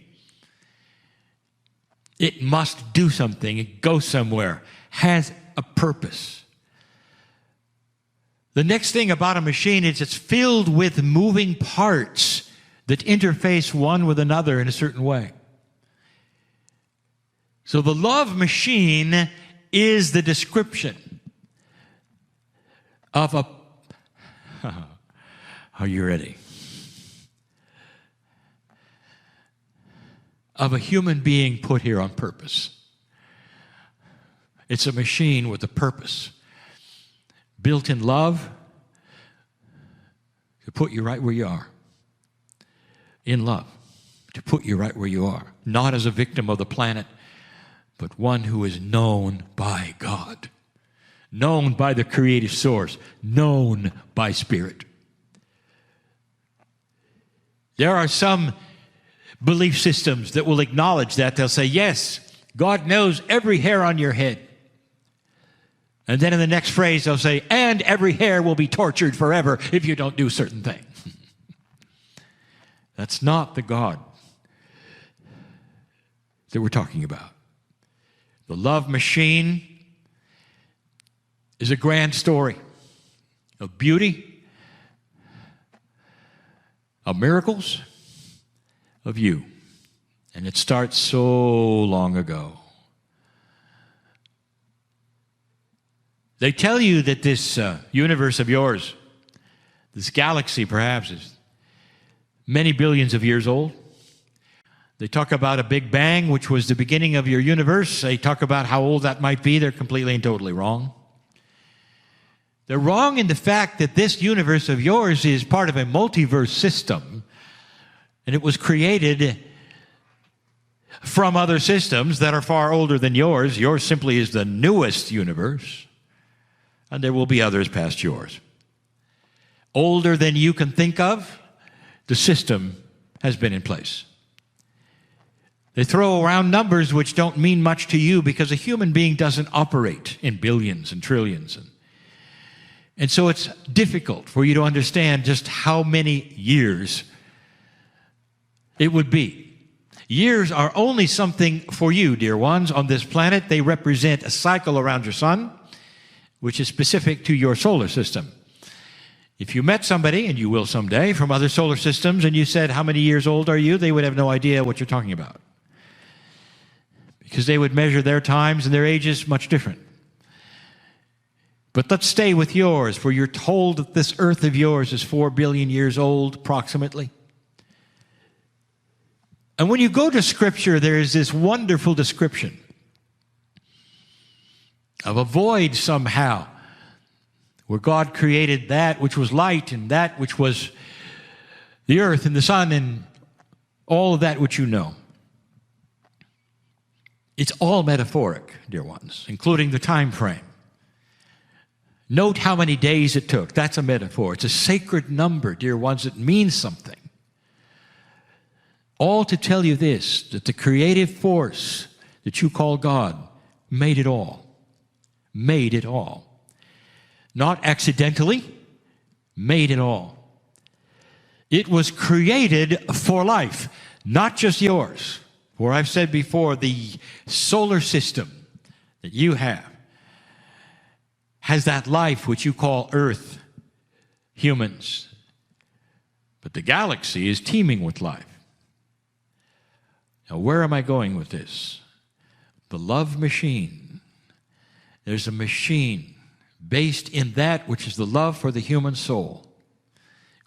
It must do something. It goes somewhere. Has a purpose. The next thing about a machine is it's filled with moving parts that interface one with another in a certain way. So the love machine is the description of a... Are you ready? Of a human being put here on purpose. It's a machine with a purpose. Built in love to put you right where you are. In love to put you right where you are. Not as a victim of the planet, but one who is known by God. Known by the creative source. Known by Spirit. There are some belief systems that will acknowledge that. They'll say, yes, God knows every hair on your head. And then in the next phrase, they'll say, and every hair will be tortured forever if you don't do certain things. That's not the God that we're talking about. The love machine is a grand story of beauty, of miracles, of you. And it starts so long ago. They tell you that this universe of yours, this galaxy perhaps, is many billions of years old. They talk about a Big Bang, which was the beginning of your universe. They talk about how old that might be. They're completely and totally wrong. They're wrong in the fact that this universe of yours is part of a multiverse system, and it was created from other systems that are far older than yours. Yours simply is the newest universe, and there will be others past yours. Older than you can think of, the system has been in place. They throw around numbers which don't mean much to you because a human being doesn't operate in billions and trillions. And so it's difficult for you to understand just how many years it would be. Years are only something for you, dear ones, on this planet. They represent a cycle around your sun, which is specific to your solar system. If you met somebody, and you will someday, from other solar systems, and you said, how many years old are you? They would have no idea what you're talking about. Because they would measure their times and their ages much different. But let's stay with yours, for you're told that this earth of yours is 4 billion years old, approximately. And when you go to Scripture, there is this wonderful description of a void somehow, where God created that which was light and that which was the earth and the sun and all of that which you know. It's all metaphoric, dear ones, including the time frame. Note how many days it took. That's a metaphor. It's a sacred number, dear ones. It means something. All to tell you this, that the creative force that you call God made it all. Made it all. not accidentally, made it all. It was created for life, not just yours. For I've said before, the solar system that you have has that life which you call Earth, humans. But the galaxy is teeming with life. Now, where am I going with this? The love machine. There's a machine based in that which is the love for the human soul,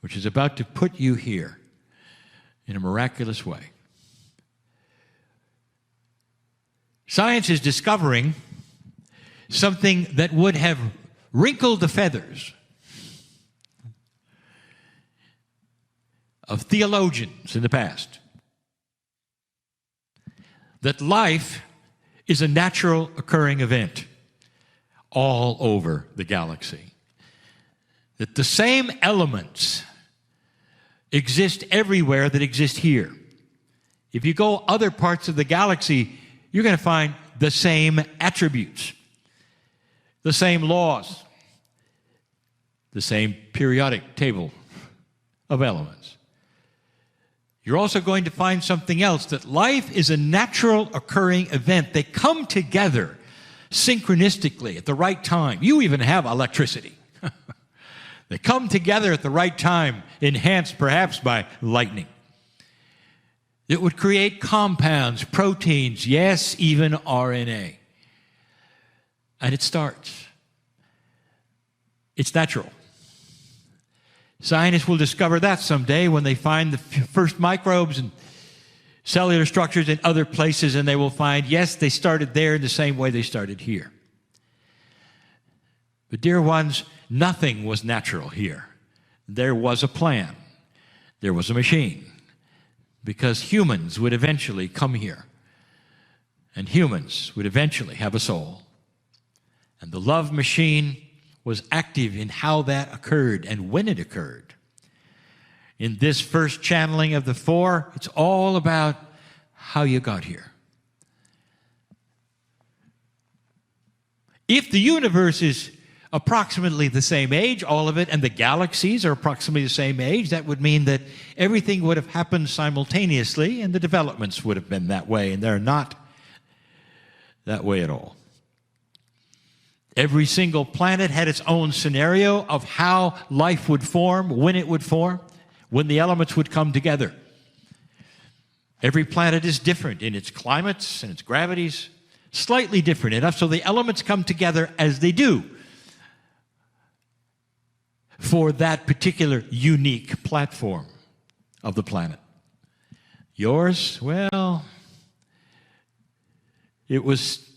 which is about to put you here in a miraculous way. Science is discovering something that would have wrinkled the feathers of theologians in the past. That life is a natural occurring event all over the galaxy. That the same elements exist everywhere that exist here. If you go other parts of the galaxy, you're going to find the same attributes, the same laws, the same periodic table of elements. You're also going to find something else, that life is a natural occurring event. They come together synchronistically at the right time. You even have electricity. They come together at the right time, enhanced perhaps by lightning. It would create compounds, proteins, yes, even RNA. And it starts. It's natural. Scientists will discover that someday when they find the first microbes and cellular structures in other places, and they will find, yes, they started there in the same way they started here. But dear ones, nothing was natural here. There was a plan. There was a machine. Because humans would eventually come here. And humans would eventually have a soul. And the love machine was active in how that occurred and when it occurred. In this first channeling of the four, it's all about how you got here. If the universe is approximately the same age, all of it, and the galaxies are approximately the same age, that would mean that everything would have happened simultaneously, and the developments would have been that way, and they're not that way at all. Every single planet had its own scenario of how life would form, when it would form, when the elements would come together. Every planet is different in its climates and its gravities, slightly different enough so the elements come together as they do for that particular unique platform of the planet. Yours, well, it was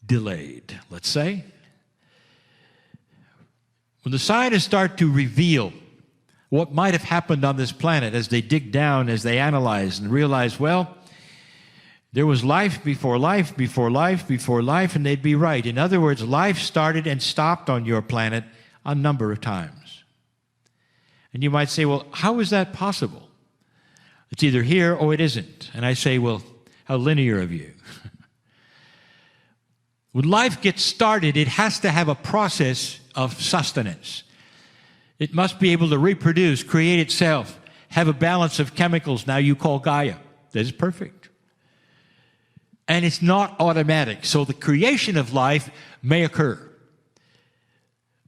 delayed, let's say. When the scientists start to reveal what might have happened on this planet as they dig down, as they analyze and realize, well, there was life before life, before life, before life, and they'd be right. In other words, life started and stopped on your planet a number of times. And you might say, well, how is that possible? It's either here or it isn't. And I say, well, how linear of you. When life gets started, it has to have a process of sustenance. It must be able to reproduce, create itself, have a balance of chemicals now you call Gaia. That is perfect. And it's not automatic. So the creation of life may occur.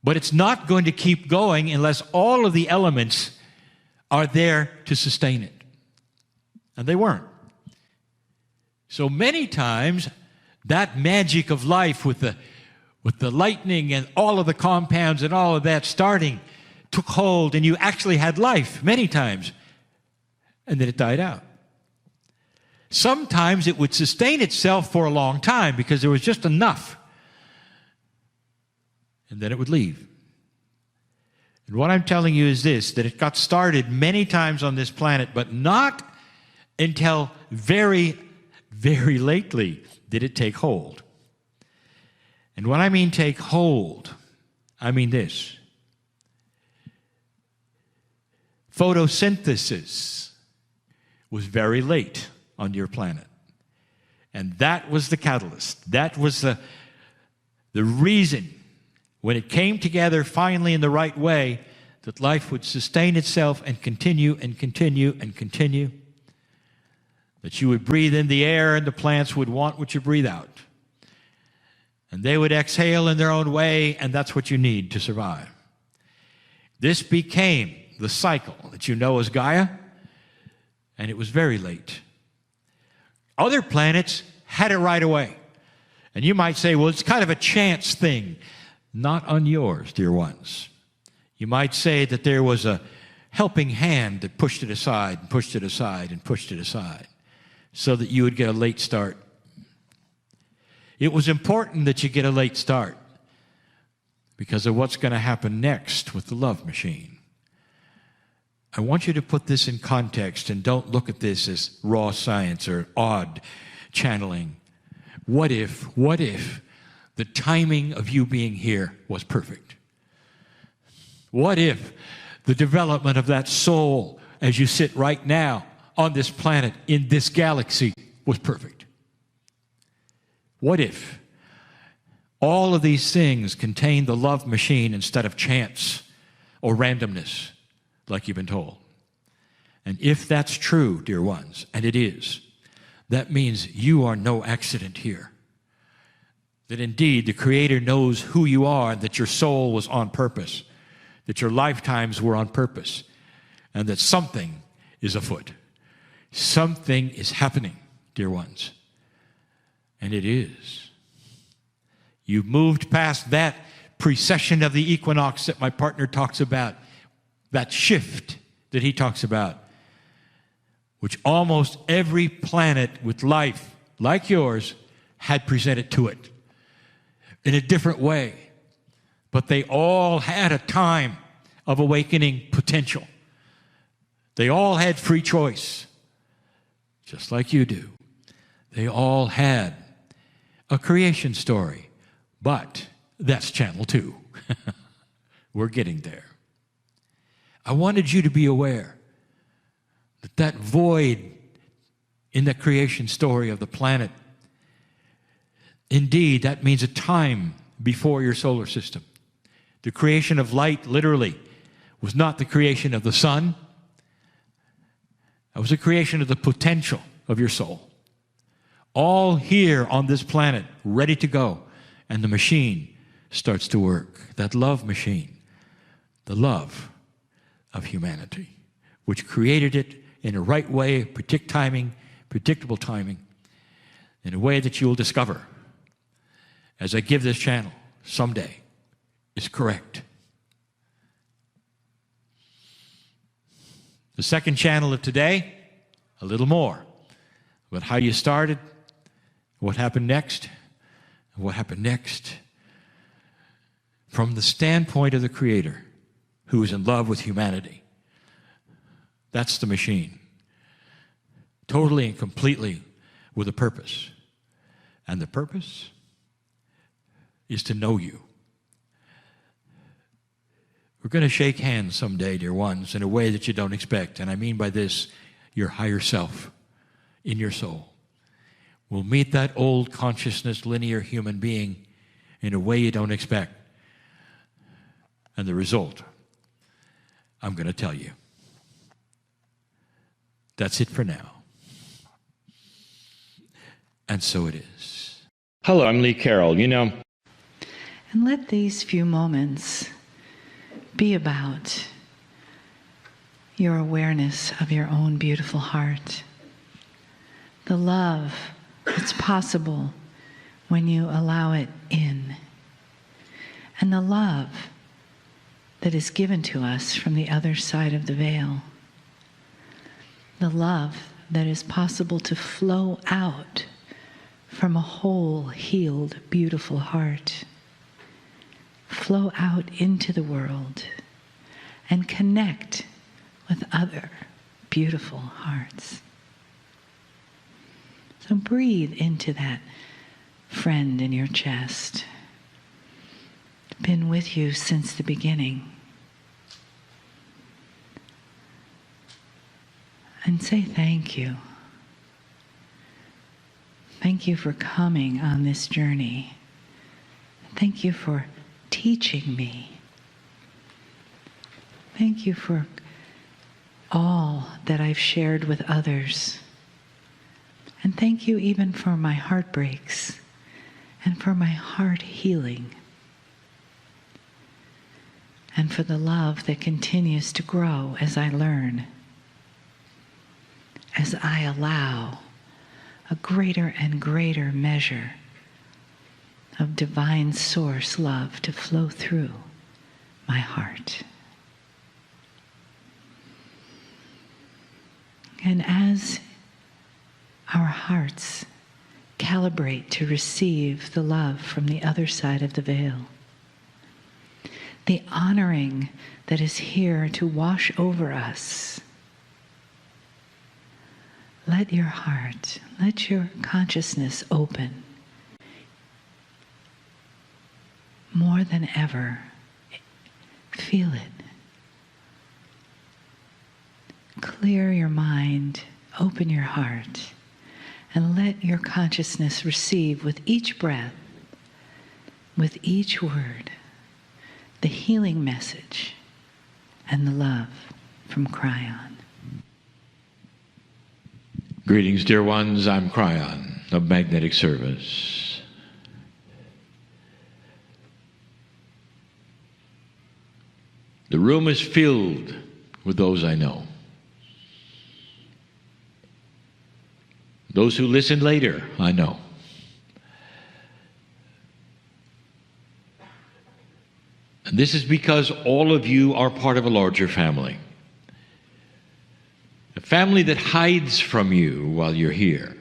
But it's not going to keep going unless all of the elements are there to sustain it. And they weren't. So many times, that magic of life with the lightning and all of the compounds and all of that starting took hold, and you actually had life many times, and then it died out. Sometimes it would sustain itself for a long time because there was just enough, and then it would leave. And what I'm telling you is this, that it got started many times on this planet, but not until very, very lately did it take hold. And when I mean take hold, I mean this. Photosynthesis was very late on your planet. And that was the catalyst. That was the reason when it came together finally in the right way, that life would sustain itself and continue and continue and continue, that you would breathe in the air and the plants would want what you breathe out. And they would exhale in their own way, and that's what you need to survive. This became the cycle that you know as Gaia, and it was very late. Other planets had it right away. And you might say, well, it's kind of a chance thing. Not on yours, dear ones. You might say that there was a helping hand that pushed it aside and pushed it aside and pushed it aside so that you would get a late start. It was important that you get a late start because of what's going to happen next with the love machine. I want you to put this in context and don't look at this as raw science or odd channeling. What if the timing of you being here was perfect? What if the development of that soul as you sit right now on this planet in this galaxy was perfect? What if all of these things contain the love machine instead of chance or randomness, like you've been told? And if that's true, dear ones, and it is, that means you are no accident here. That indeed the Creator knows who you are, and that your soul was on purpose, that your lifetimes were on purpose, and that something is afoot. Something is happening, dear ones. And it is. You've moved past that precession of the equinox that my partner talks about, that shift that he talks about, which almost every planet with life like yours had presented to it in a different way. But they all had a time of awakening potential. They all had free choice, just like you do. They all had a creation story, but that's channel 2. We're getting there. I wanted you to be aware that that void in the creation story of the planet, indeed, that means a time before your solar system. The creation of light, literally, was not the creation of the sun. It was the creation of the potential of your soul. All here on this planet, ready to go. And the machine starts to work. That love machine. The love of humanity, which created it in a right way, predictable timing, in a way that you will discover as I give this channel someday is correct. The second channel of today, a little more about how you started, what happened next, and what happened next from the standpoint of the Creator who is in love with humanity. That's the machine. Totally and completely with a purpose. And the purpose is to know you. We're going to shake hands someday, dear ones, in a way that you don't expect. And I mean by this, your higher self in your soul will meet that old consciousness, linear human being in a way you don't expect. And the result, I'm going to tell you. That's it for now. And so it is. Hello, I'm Lee Carroll. And let these few moments be about your awareness of your own beautiful heart. The love that's possible when you allow it in. And the love that is given to us from the other side of the veil. The love that is possible to flow out from a whole, healed, beautiful heart. Flow out into the world and connect with other beautiful hearts. So breathe into that friend in your chest. Been with you since the beginning. And say thank you. Thank you for coming on this journey. Thank you for teaching me. Thank you for all that I've shared with others. And thank you even for my heartbreaks and for my heart healing. And for the love that continues to grow as I learn, as I allow a greater and greater measure of divine source love to flow through my heart. And as our hearts calibrate to receive the love from the other side of the veil, the honoring that is here to wash over us, let your heart, let your consciousness open more than ever. Feel it. Clear your mind, open your heart, and let your consciousness receive with each breath, with each word, the healing message and the love from Kryon. Greetings, dear ones. I'm Kryon of Magnetic Service. The room is filled with those I know. Those who listen later, I know. And this is because all of you are part of a larger family. A family that hides from you while you're here.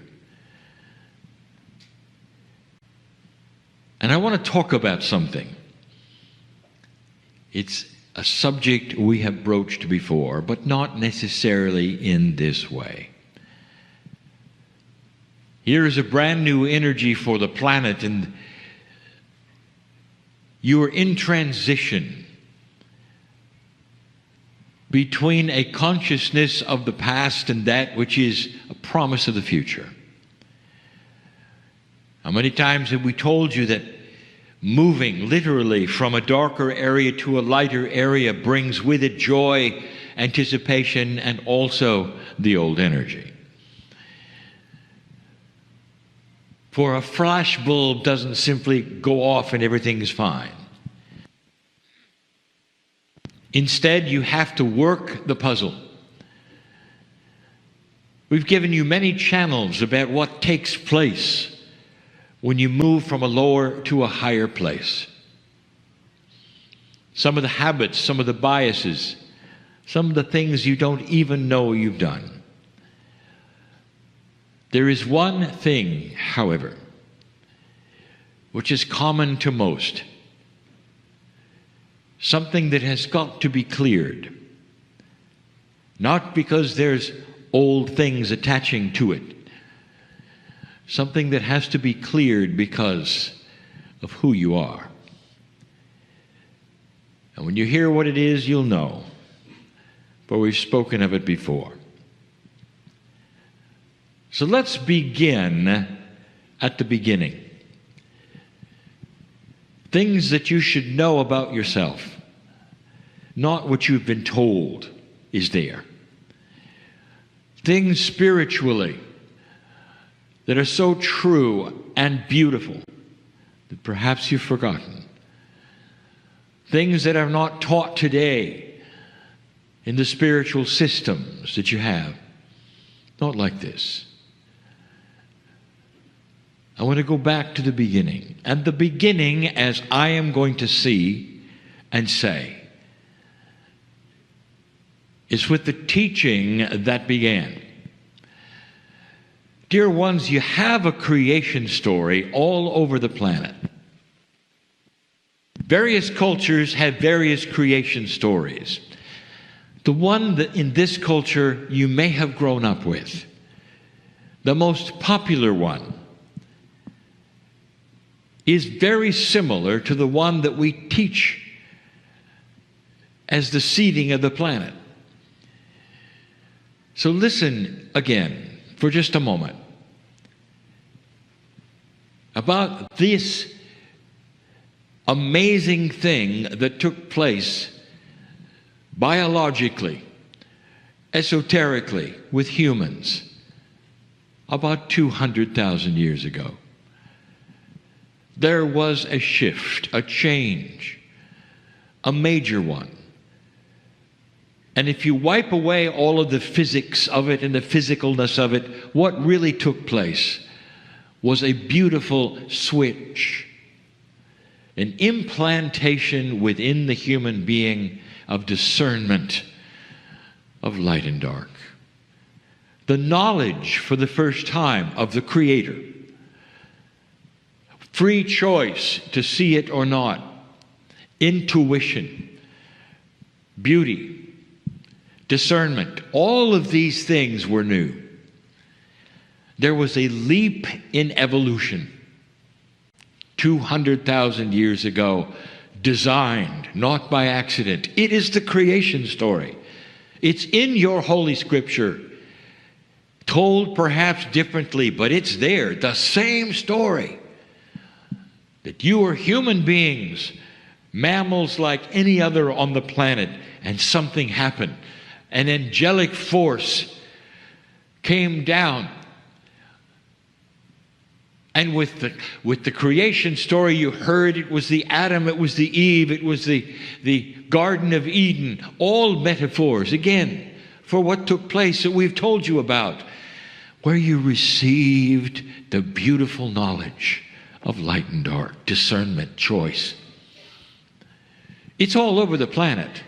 And I want to talk about something. It's a subject we have broached before, but not necessarily in this way. Here is a brand new energy for the planet, and you are in transition between a consciousness of the past and that which is a promise of the future. How many times have we told you that moving literally from a darker area to a lighter area brings with it joy, anticipation, and also the old energy? For a flash bulb doesn't simply go off and everything is fine. Instead, you have to work the puzzle. We've given you many channels about what takes place when you move from a lower to a higher place. Some of the habits, some of the biases, some of the things you don't even know you've done. There is one thing, however, which is common to most. Something that has got to be cleared. Not because there's old things attaching to it. Something that has to be cleared because of who you are. And when you hear what it is, you'll know. For we've spoken of it before. So let's begin at the beginning. Things that you should know about yourself, not what you've been told is there. Things spiritually that are so true and beautiful that perhaps you've forgotten. Things that are not taught today in the spiritual systems that you have. Not like this. I want to go back to the beginning. And the beginning, as I am going to see and say, is with the teaching that began. Dear ones, you have a creation story all over the planet. Various cultures have various creation stories. The one that in this culture you may have grown up with, the most popular one, is very similar to the one that we teach as the seeding of the planet. So listen again for just a moment about this amazing thing that took place biologically, esoterically, with humans about 200,000 years ago. There was a shift, a change, a major one. And if you wipe away all of the physics of it and the physicalness of it, what really took place was a beautiful switch, an implantation within the human being of discernment of light and dark. The knowledge for the first time of the Creator. Free choice to see it or not. Intuition. Beauty. Discernment. All of these things were new. There was a leap in evolution 200,000 years ago, designed not by accident. It is the creation story. It's in your Holy Scripture, told perhaps differently, but it's there, the same story. That you are human beings, mammals like any other on the planet, and something happened. An angelic force came down. And with the creation story you heard, it was the Adam, it was the Eve, it was the Garden of Eden, all metaphors, again, for what took place that we've told you about, where you received the beautiful knowledge of light and dark, discernment, choice. It's all over the planet.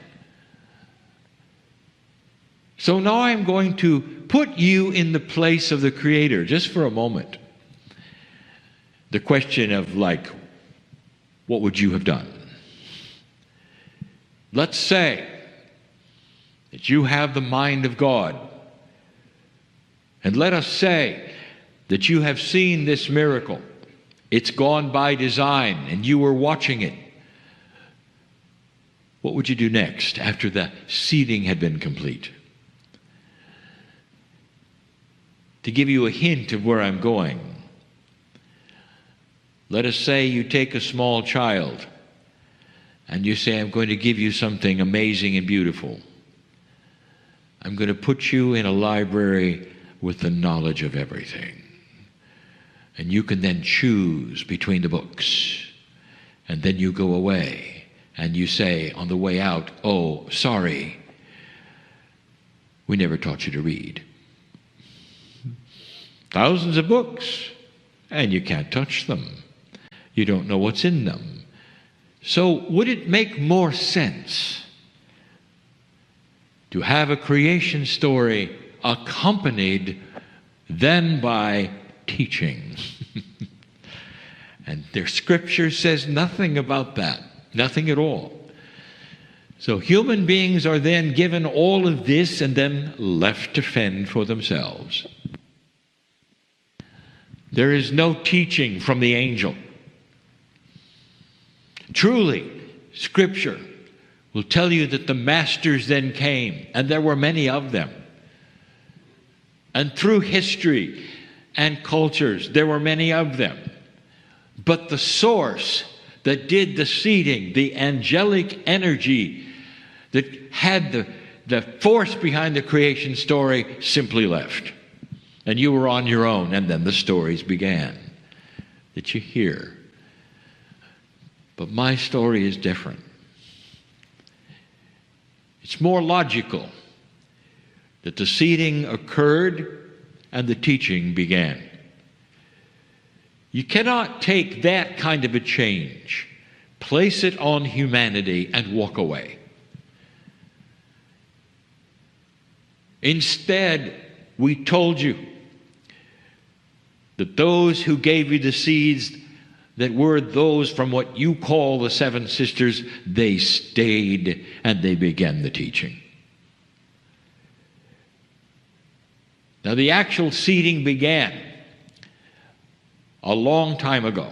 So now I'm going to put you in the place of the Creator, just for a moment. The question of, like, what would you have done? Let's say that you have the mind of God. And let us say that you have seen this miracle. It's gone by design and you were watching it. What would you do next after the seeding had been complete? To give you a hint of where I'm going, let us say you take a small child and you say, I'm going to give you something amazing and beautiful. I'm going to put you in a library with the knowledge of everything. And you can then choose between the books. And then you go away and you say on the way out, oh, sorry, we never taught you to read. Thousands of books, and you can't touch them. You don't know what's in them. So would it make more sense to have a creation story accompanied then by teaching? And their scripture says nothing about that, nothing at all. So human beings are then given all of this and then left to fend for themselves. There is no teaching from the angel. Truly, Scripture will tell you that the masters then came, and there were many of them. And through history and cultures, there were many of them. But the source that did the seeding, the angelic energy that had the force behind the creation story, simply left. And you were on your own, and then the stories began that you hear. But my story is different. It's more logical that the seeding occurred and the teaching began. You cannot take that kind of a change, place it on humanity, and walk away. Instead, we told you that those who gave you the seeds that were those from what you call the seven sisters, they stayed and they began the teaching. Now, the actual seeding began a long time ago.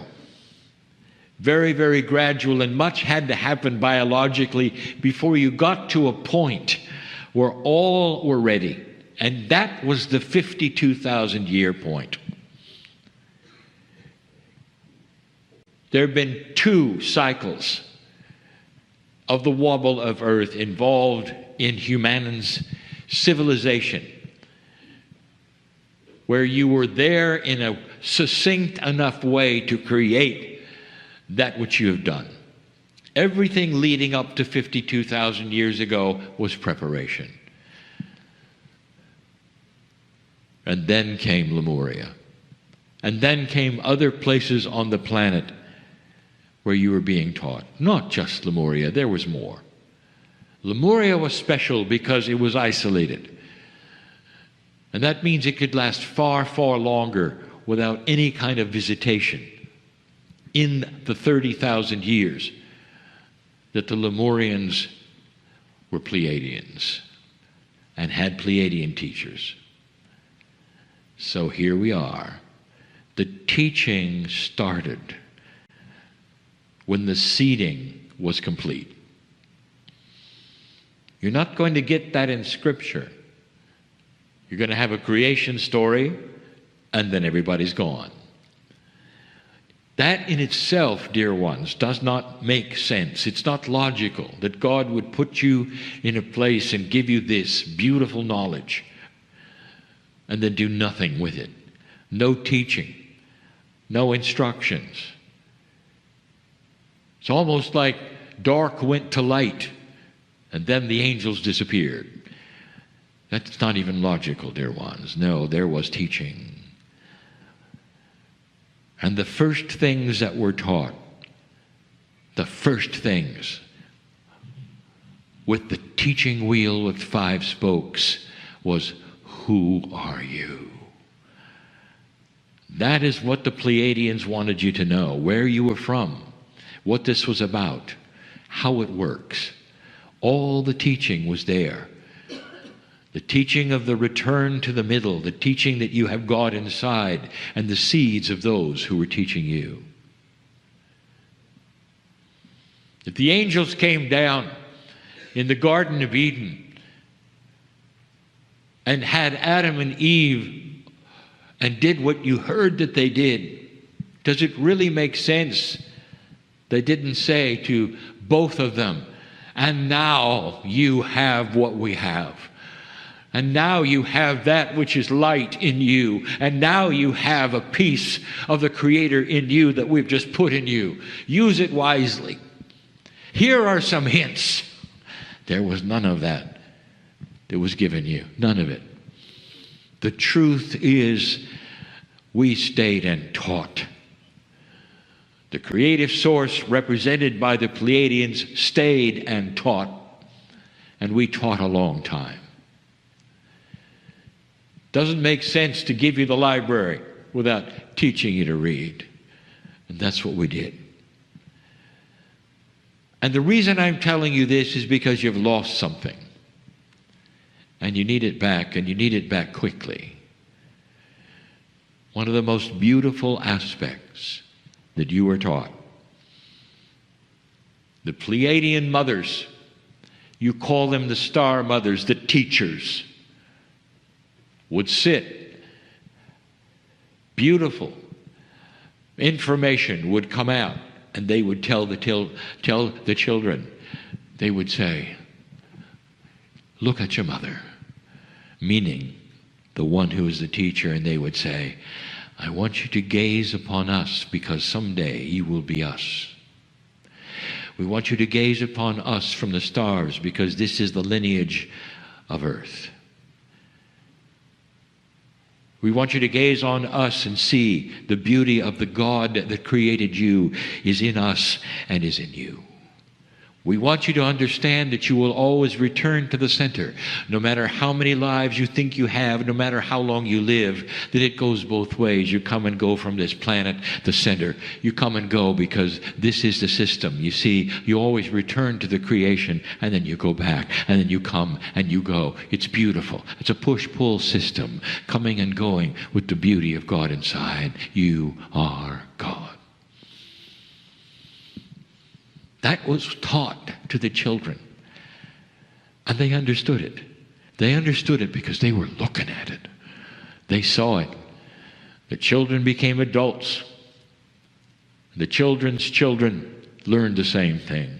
Very, very gradual, and much had to happen biologically before you got to a point where all were ready. And that was the 52,000 year point. There have been 2 cycles of the wobble of earth involved in human's civilization, where you were there in a succinct enough way to create that which you have done. Everything leading up to 52,000 years ago was preparation. And then came Lemuria. And then came other places on the planet where you were being taught. Not just Lemuria, there was more. Lemuria was special because it was isolated. And that means it could last far, far longer without any kind of visitation in the 30,000 years that the Lemurians were Pleiadians and had Pleiadian teachers. So here we are. The teaching started when the seeding was complete. You're not going to get that in Scripture. You're going to have a creation story, and then everybody's gone. That in itself, dear ones, does not make sense. It's not logical that God would put you in a place and give you this beautiful knowledge and then do nothing with it. No teaching, no instructions. It's almost like dark went to light and then the angels disappeared. That's not even logical, dear ones. No, there was teaching. And the first things that were taught, the first things, with the teaching wheel with 5 spokes, was, who are you? That is what the Pleiadians wanted you to know, where you were from, what this was about, how it works. All the teaching was there. The teaching of the return to the middle, the teaching that you have God inside, and the seeds of those who were teaching you. If the angels came down in the Garden of Eden and had Adam and Eve and did what you heard that they did, does it really make sense? They didn't say to both of them, and now you have what we have. And now you have that which is light in you. And now you have a piece of the Creator in you that we've just put in you. Use it wisely. Here are some hints. There was none of that that was given you. None of it. The truth is, we stayed and taught. The creative source represented by the Pleiadians stayed and taught. And we taught a long time. Doesn't make sense to give you the library without teaching you to read. And that's what we did. And the reason I'm telling you this is because you've lost something. And you need it back, and you need it back quickly. One of the most beautiful aspects that you were taught. The Pleiadian mothers, you call them the star mothers, the teachers, would sit. Beautiful information would come out, and they would tell the children. They would say, look at your mother, meaning the one who is the teacher, and they would say, I want you to gaze upon us because someday you will be us. We want you to gaze upon us from the stars because this is the lineage of earth. We want you to gaze on us and see the beauty of the God that created you is in us and is in you. We want you to understand that you will always return to the center. No matter how many lives you think you have, no matter how long you live, that it goes both ways. You come and go from this planet, the center. You come and go because this is the system. You see, you always return to the creation, and then you go back, and then you come and you go. It's beautiful. It's a push-pull system, coming and going with the beauty of God inside. You are God. That was taught to the children. And they understood it. They understood it because they were looking at it. They saw it. The children became adults. The children's children learned the same thing.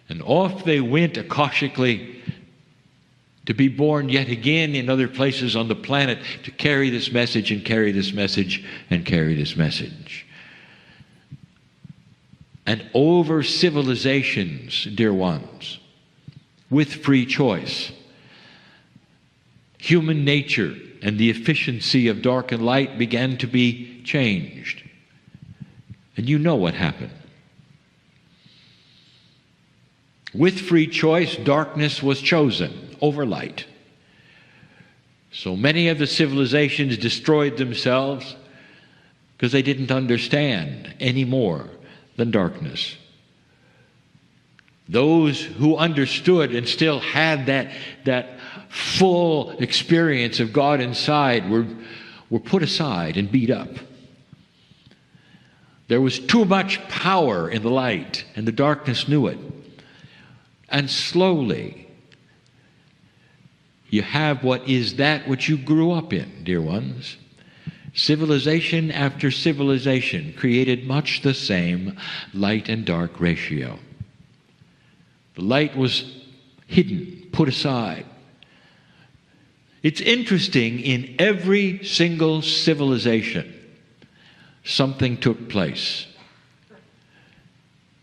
And off they went akashically to be born yet again in other places on the planet to carry this message and carry this message and carry this message. And over civilizations, dear ones, with free choice, human nature and the efficiency of dark and light began to be changed. And you know what happened. With free choice, darkness was chosen over light. So many of the civilizations destroyed themselves because they didn't understand any more than darkness. Those who understood and still had that full experience of God inside were put aside and beat up. There was too much power in the light, and the darkness knew it. And slowly, you have what is that which you grew up in, dear ones. Civilization after civilization created much the same light and dark ratio. The light was hidden, put aside. It's interesting, in every single civilization, something took place.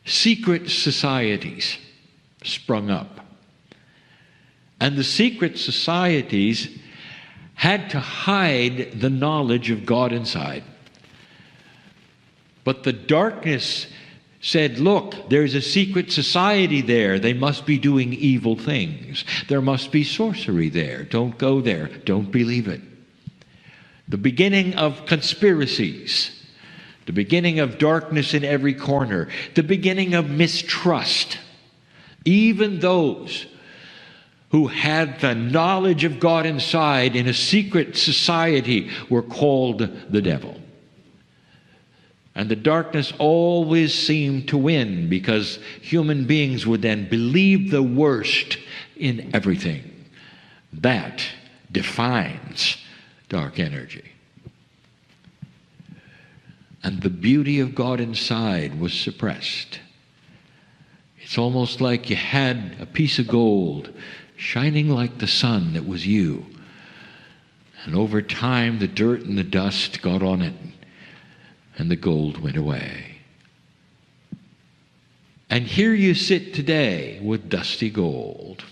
Secret societies sprung up. And the secret societies had to hide the knowledge of God inside. But the darkness said, look, there's a secret society there. They must be doing evil things. There must be sorcery there. Don't go there. Don't believe it. The beginning of conspiracies. The beginning of darkness in every corner. The beginning of mistrust. Even those who had the knowledge of God inside in a secret society were called the devil. And the darkness always seemed to win because human beings would then believe the worst in everything. That defines dark energy. And the beauty of God inside was suppressed. It's almost like you had a piece of gold shining like the sun that was you. And over time, the dirt and the dust got on it, and the gold went away. And here you sit today with dusty gold.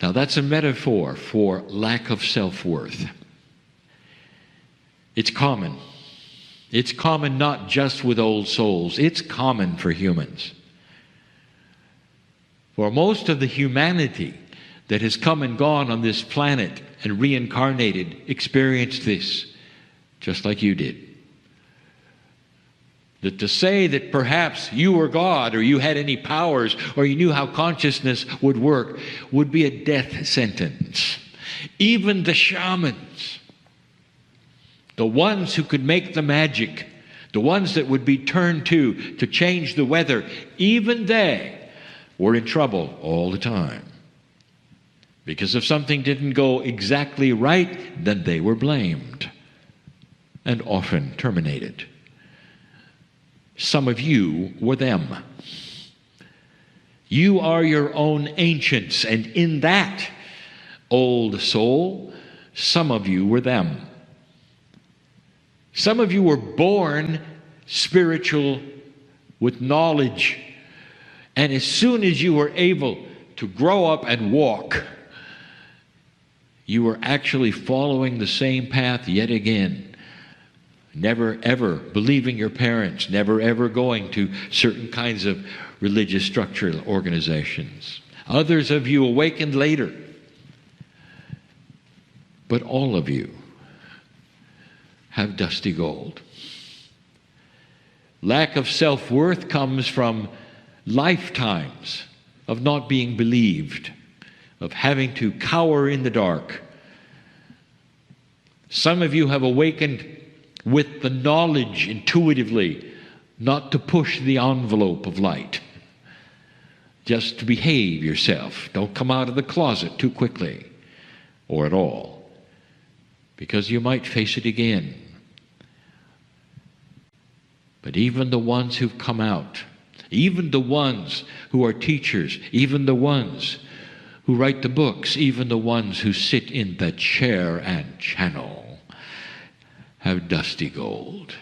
Now that's a metaphor for lack of self-worth. It's common. It's common not just with old souls. It's common for humans. For most of the humanity that has come and gone on this planet and reincarnated experienced this, just like you did. That to say that perhaps you were God or you had any powers or you knew how consciousness would work would be a death sentence. Even the shamans, the ones who could make the magic, the ones that would be turned to change the weather, even they were in trouble all the time. Because if something didn't go exactly right, then they were blamed and often terminated. Some of you were them. You are your own ancients, and in that old soul, some of you were them. Some of you were born spiritual with knowledge, and as soon as you were able to grow up and walk, you were actually following the same path yet again. Never ever believing your parents, never ever going to certain kinds of religious structural organizations. Others of you awakened later. But all of you have dusty gold. Lack of self-worth comes from lifetimes of not being believed, of having to cower in the dark. Some of you have awakened with the knowledge intuitively not to push the envelope of light, just to behave yourself. Don't come out of the closet too quickly or at all, because you might face it again. But even the ones who've come out, even the ones who are teachers, even the ones who write the books, even the ones who sit in the chair and channel, have dusty gold.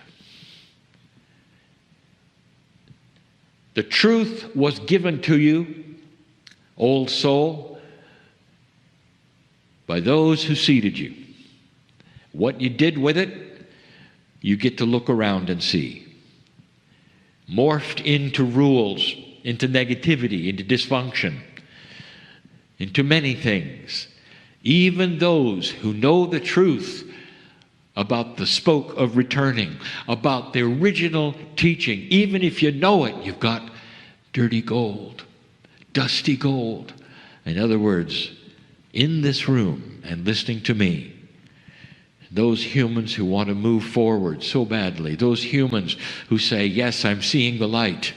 The truth was given to you, old soul, by those who seeded you. What you did with it, you get to look around and see. Morphed into rules, into negativity, into dysfunction, into many things. Even those who know the truth about the spoke of returning, about the original teaching, even if you know it, you've got dirty gold, dusty gold. In other words, in this room and listening to me, those humans who want to move forward so badly, those humans who say, yes, I'm seeing the light,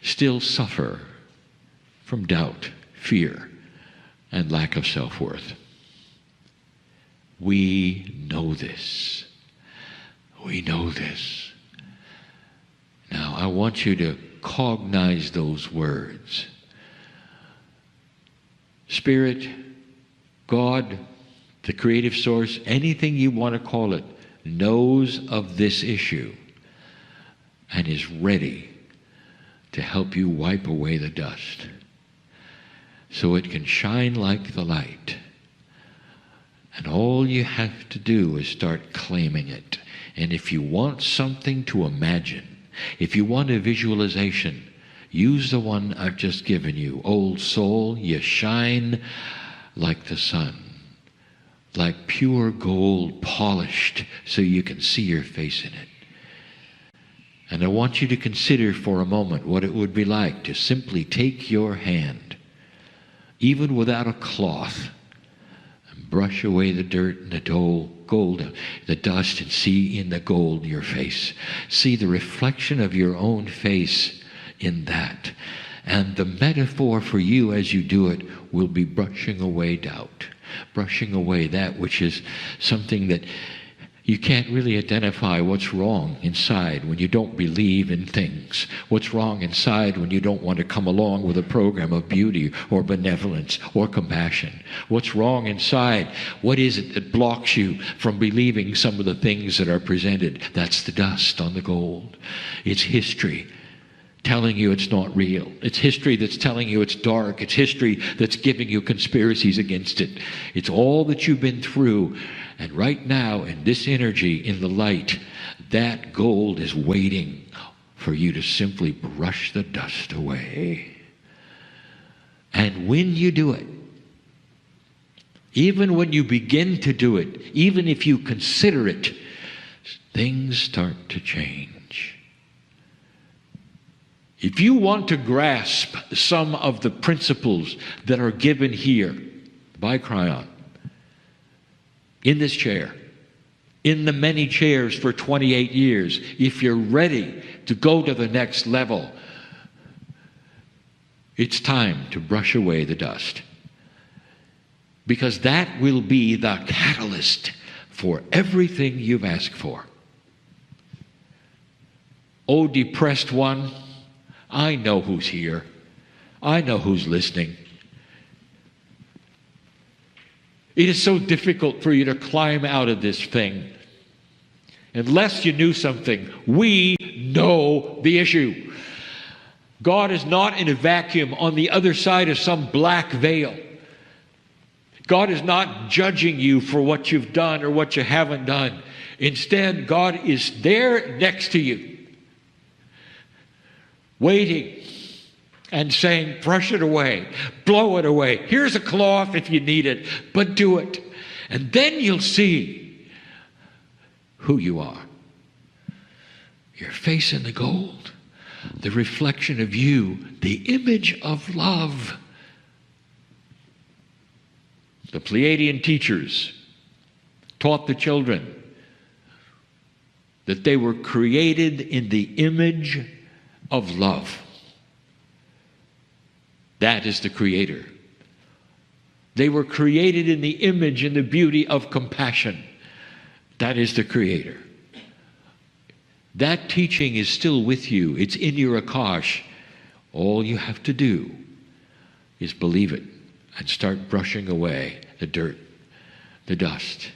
still suffer from doubt, fear, and lack of self-worth. We know this. We know this. Now, I want you to cognize those words. Spirit, God, the creative source, anything you want to call it, knows of this issue and is ready to help you wipe away the dust so it can shine like the light. And all you have to do is start claiming it. And if you want something to imagine, if you want a visualization, use the one I've just given you. Old soul, you shine like the sun, like pure gold polished so you can see your face in it. And I want you to consider for a moment what it would be like to simply take your hand, even without a cloth, and brush away the dirt and the gold, the dust, and see in the gold your face. See the reflection of your own face in that. And the metaphor for you as you do it will be brushing away doubt, brushing away that which is something that you can't really identify what's wrong inside when you don't believe in things. What's wrong inside when you don't want to come along with a program of beauty or benevolence or compassion. What's wrong inside? What is it that blocks you from believing some of the things that are presented? That's the dust on the gold. It's history telling you it's not real. It's history that's telling you it's dark. It's history that's giving you conspiracies against it. It's all that you've been through. And right now, in this energy, in the light, that gold is waiting for you to simply brush the dust away. And when you do it, even when you begin to do it, even if you consider it, things start to change. If you want to grasp some of the principles that are given here by Kryon, in this chair, in the many chairs for 28 years, if you're ready to go to the next level, it's time to brush away the dust. Because that will be the catalyst for everything you've asked for. Oh, depressed one, I know who's here. I know who's listening. It is so difficult for you to climb out of this thing. Unless you knew something, we know the issue. God is not in a vacuum on the other side of some black veil. God is not judging you for what you've done or what you haven't done. Instead, God is there next to you, waiting and saying, brush it away, blow it away. Here's a cloth if you need it, but do it. And then you'll see who you are. Your face in the gold, the reflection of you, the image of love. The Pleiadian teachers taught the children that they were created in the image of love. That is the Creator. They were created in the image and the beauty of compassion. That is the Creator. That teaching is still with you. It's in your Akash. All you have to do is believe it and start brushing away the dirt, the dust,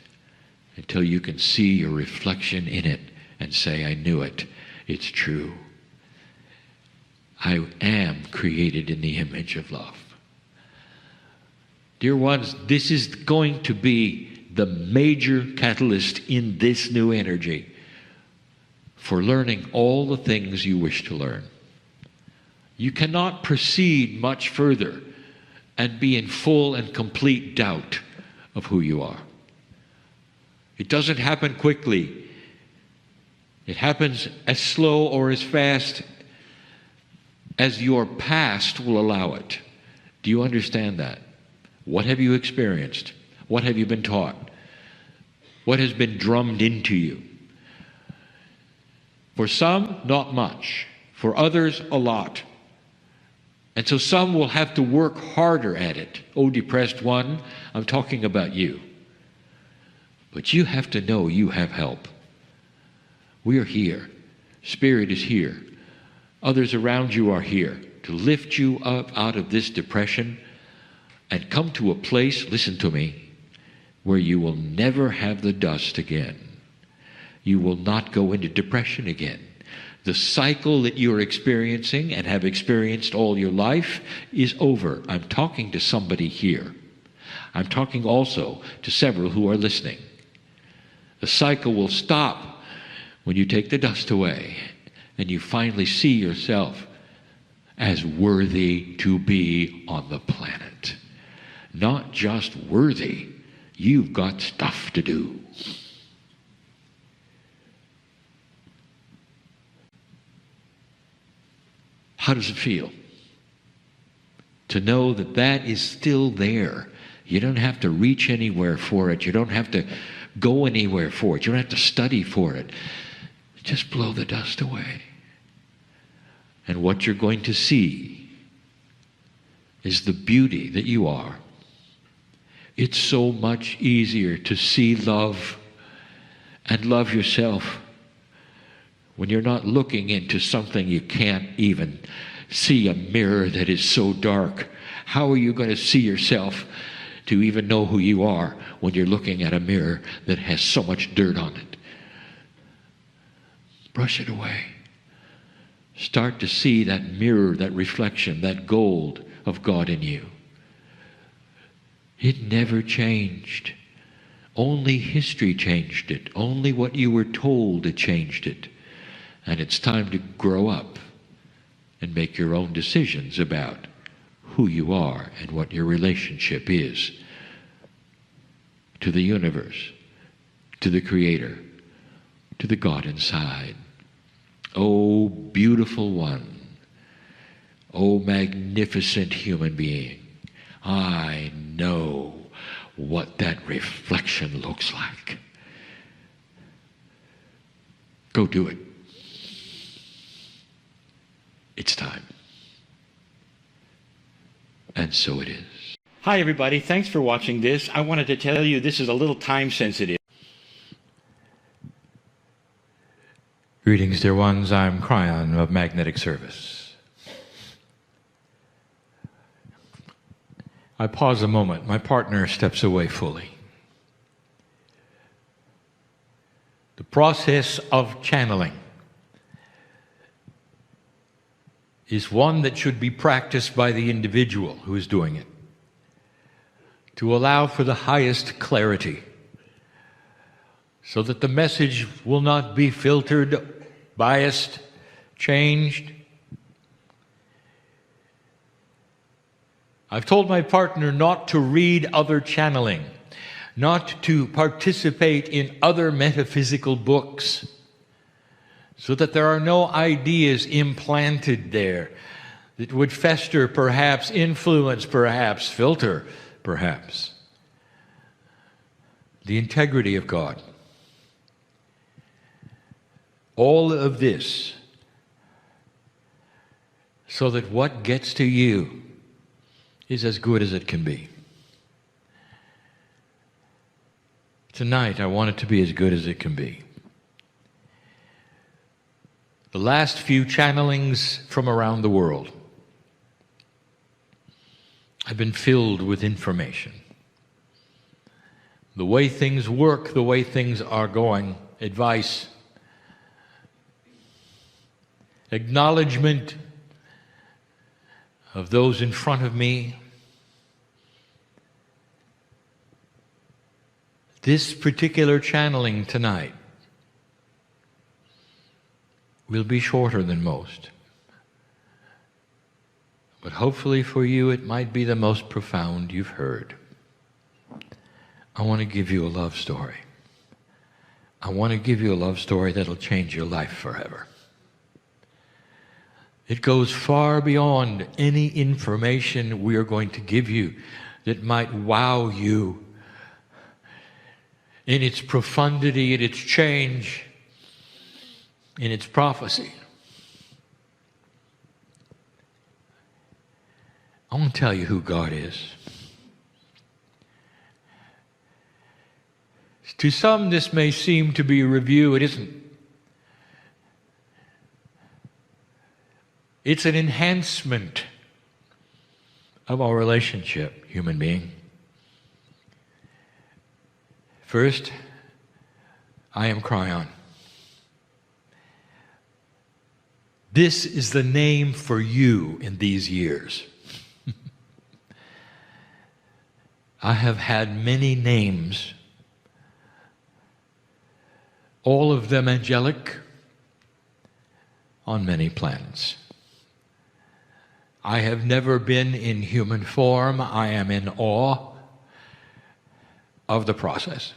until you can see your reflection in it and say, I knew it. It's true. I am created in the image of love. Dear ones, this is going to be the major catalyst in this new energy for learning all the things you wish to learn. You cannot proceed much further and be in full and complete doubt of who you are. It doesn't happen quickly. It happens as slow or as fast as your past will allow it. Do you understand that? What have you experienced? What have you been taught? What has been drummed into you? For some, not much. For others, a lot. And so some will have to work harder at it. Oh, depressed one, I'm talking about you. But you have to know you have help. We are here. Spirit is here. Others around you are here to lift you up out of this depression and come to a place, listen to me, where you will never have the dust again. You will not go into depression again. The cycle that you're experiencing and have experienced all your life is over. I'm talking to somebody here. I'm talking also to several who are listening. The cycle will stop when you take the dust away and you finally see yourself as worthy to be on the planet. Not just worthy, you've got stuff to do. How does it feel to know that that is still there? You don't have to reach anywhere for it. You don't have to go anywhere for it. You don't have to study for it. Just blow the dust away. And what you're going to see is the beauty that you are. It's so much easier to see love and love yourself when you're not looking into something you can't even see, a mirror that is so dark. How are you going to see yourself to even know who you are when you're looking at a mirror that has so much dirt on it? Brush it away. Start to see that mirror, that reflection, that gold of God in you. It never changed. Only history changed it. Only what you were told it changed it. And it's time to grow up and make your own decisions about who you are and what your relationship is to the universe, to the Creator, to the God inside. Oh, beautiful one. Oh, magnificent human being. I know what that reflection looks like. Go do it. It's time. And so it is. Hi, everybody. Thanks for watching this. I wanted to tell you this is a little time sensitive. Greetings, dear ones. I'm Kryon of Magnetic Service. I pause a moment. My partner steps away fully. The process of channeling is one that should be practiced by the individual who is doing it, to allow for the highest clarity, so that the message will not be filtered, biased, changed. I've told my partner not to read other channeling, not to participate in other metaphysical books, so that there are no ideas implanted there that would fester, perhaps influence, perhaps filter, perhaps the integrity of God. All of this so that what gets to you is as good as it can be. Tonight, I want it to be as good as it can be. the last few channelings from around the world, I've been filled with information. The way things work, the way things are going, advice, acknowledgement of those in front of me. This particular channeling tonight will be shorter than most. But hopefully for you it might be the most profound you've heard. I want to give you a love story. I want to give you a love story that'll change your life forever. It goes far beyond any information we are going to give you that might wow you in its profundity, in its change, in its prophecy. I want to tell you who God is. To some, this may seem to be a review. It isn't. It's an enhancement of our relationship, human being. First, I am Kryon. This is the name for you in these years. I have had many names, all of them angelic, on many planets. I have never been in human form. I am in awe of the process.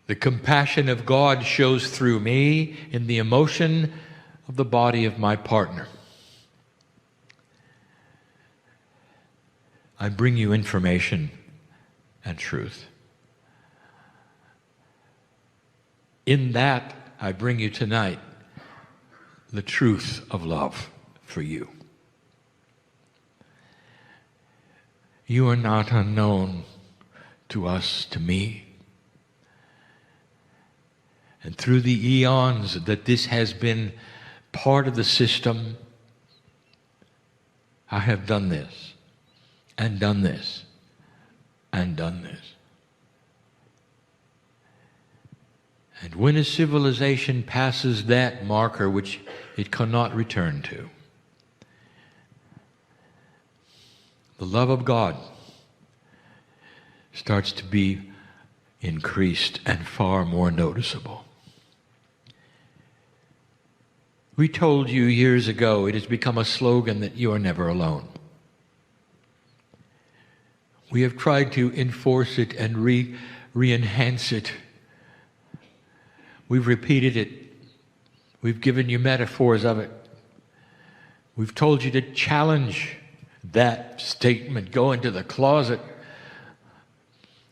The compassion of God shows through me in the emotion of the body of my partner. I bring you information and truth. In that, I bring you tonight the truth of love for you. You are not unknown to us, to me. And through the eons that this has been part of the system, I have done this, and done this, and done this. And when a civilization passes that marker, which it cannot return to, the love of God starts to be increased and far more noticeable. We told you years ago, it has become a slogan that you are never alone. We have tried to enforce it and re-enhance it. We've repeated it. We've given you metaphors of it. We've told you to challenge that statement. Go into the closet.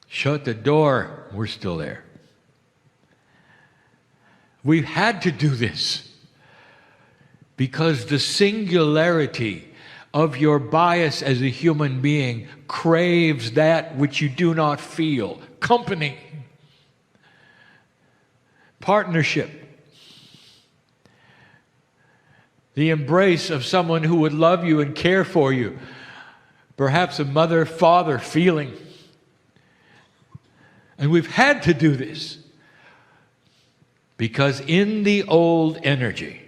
Shut the door. We're still there. We've had to do this because the singularity of your bias as a human being craves that which you do not feel. Company. Partnership. The embrace of someone who would love you and care for you. Perhaps a mother-father feeling. And we've had to do this because in the old energy,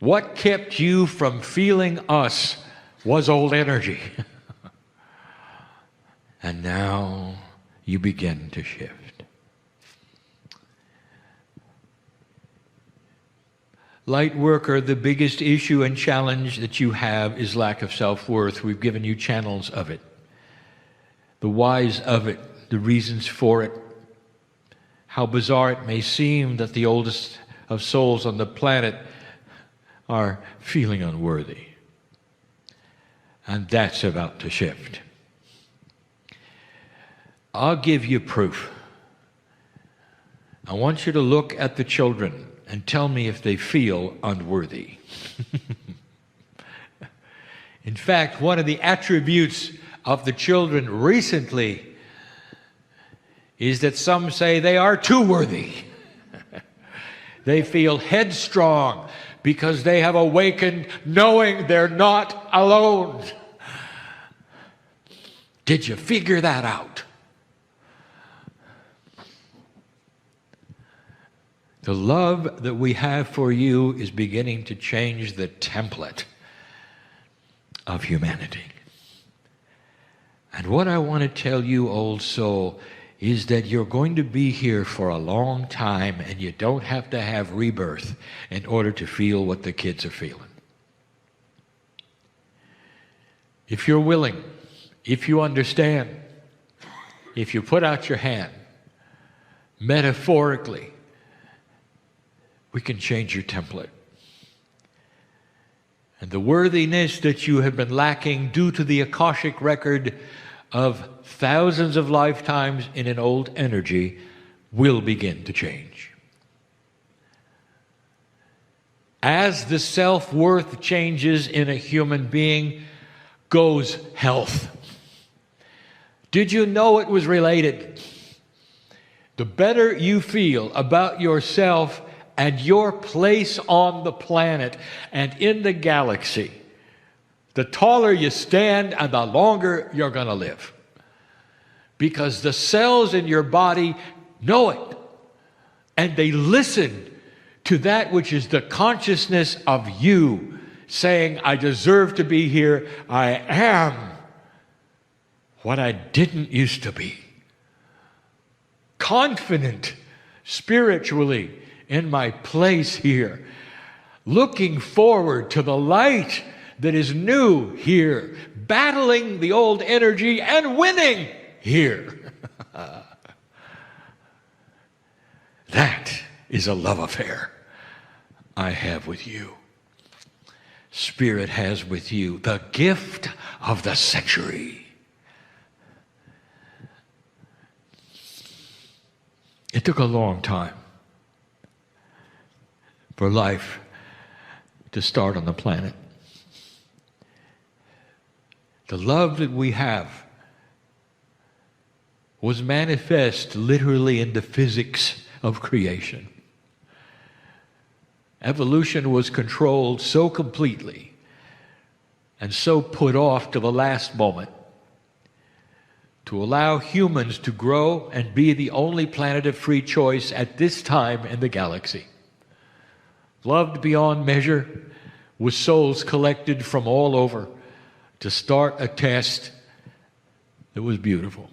what kept you from feeling us was old energy. And now you begin to shift. Light worker, the biggest issue and challenge that you have is lack of self-worth. We've given you channels of it, the whys of it, the reasons for it. How bizarre it may seem that the oldest of souls on the planet are feeling unworthy. And that's about to shift. I'll give you proof. I want you to look at the children and tell me if they feel unworthy. In fact, one of the attributes of the children recently is that some say they are too worthy. They feel headstrong because they have awakened knowing they're not alone. Did you figure that out? The love that we have for you is beginning to change the template of humanity. And what I want to tell you, old soul, is that you're going to be here for a long time, and you don't have to have rebirth in order to feel what the kids are feeling. If you're willing, if you understand, if you put out your hand, metaphorically, we can change your template. And the worthiness that you have been lacking due to the Akashic record of thousands of lifetimes in an old energy will begin to change. As the self-worth changes in a human being, goes health. Did you know it was related? The better you feel about yourself and your place on the planet and in the galaxy, the taller you stand and the longer you're going to live. Because the cells in your body know it. And they listen to that which is the consciousness of you saying, I deserve to be here. I am what I didn't used to be. Confident spiritually in my place here. Looking forward to the light that is new here. Battling the old energy and winning here. That is a love affair I have with you. Spirit has with you the gift of the century. It took a long time for life to start on the planet. The love that we have was manifest literally in the physics of creation. Evolution was controlled so completely and so put off to the last moment to allow humans to grow and be the only planet of free choice at this time in the galaxy. Loved beyond measure, with souls collected from all over to start a test that was beautiful.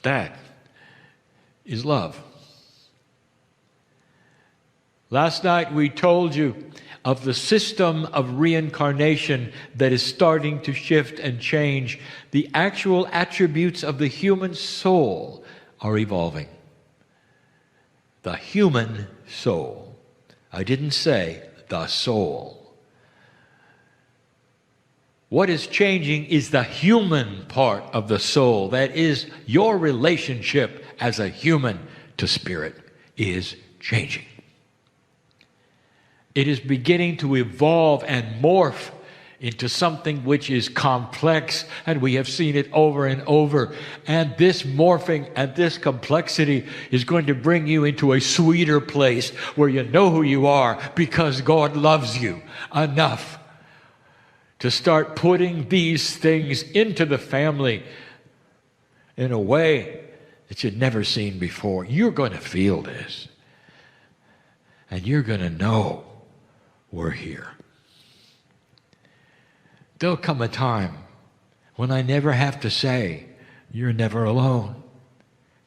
That is love. Last night we told you of the system of reincarnation that is starting to shift and change. The actual attributes of the human soul are evolving. The human soul. I didn't say the soul. What is changing is the human part of the soul. That is, your relationship as a human to spirit is changing. It is beginning to evolve and morph into something which is complex, and we have seen it over and over. And this morphing and this complexity is going to bring you into a sweeter place where you know who you are because God loves you enough to start putting these things into the family in a way that you've never seen before. You're going to feel this. And you're going to know we're here. There'll come a time when I never have to say, you're never alone,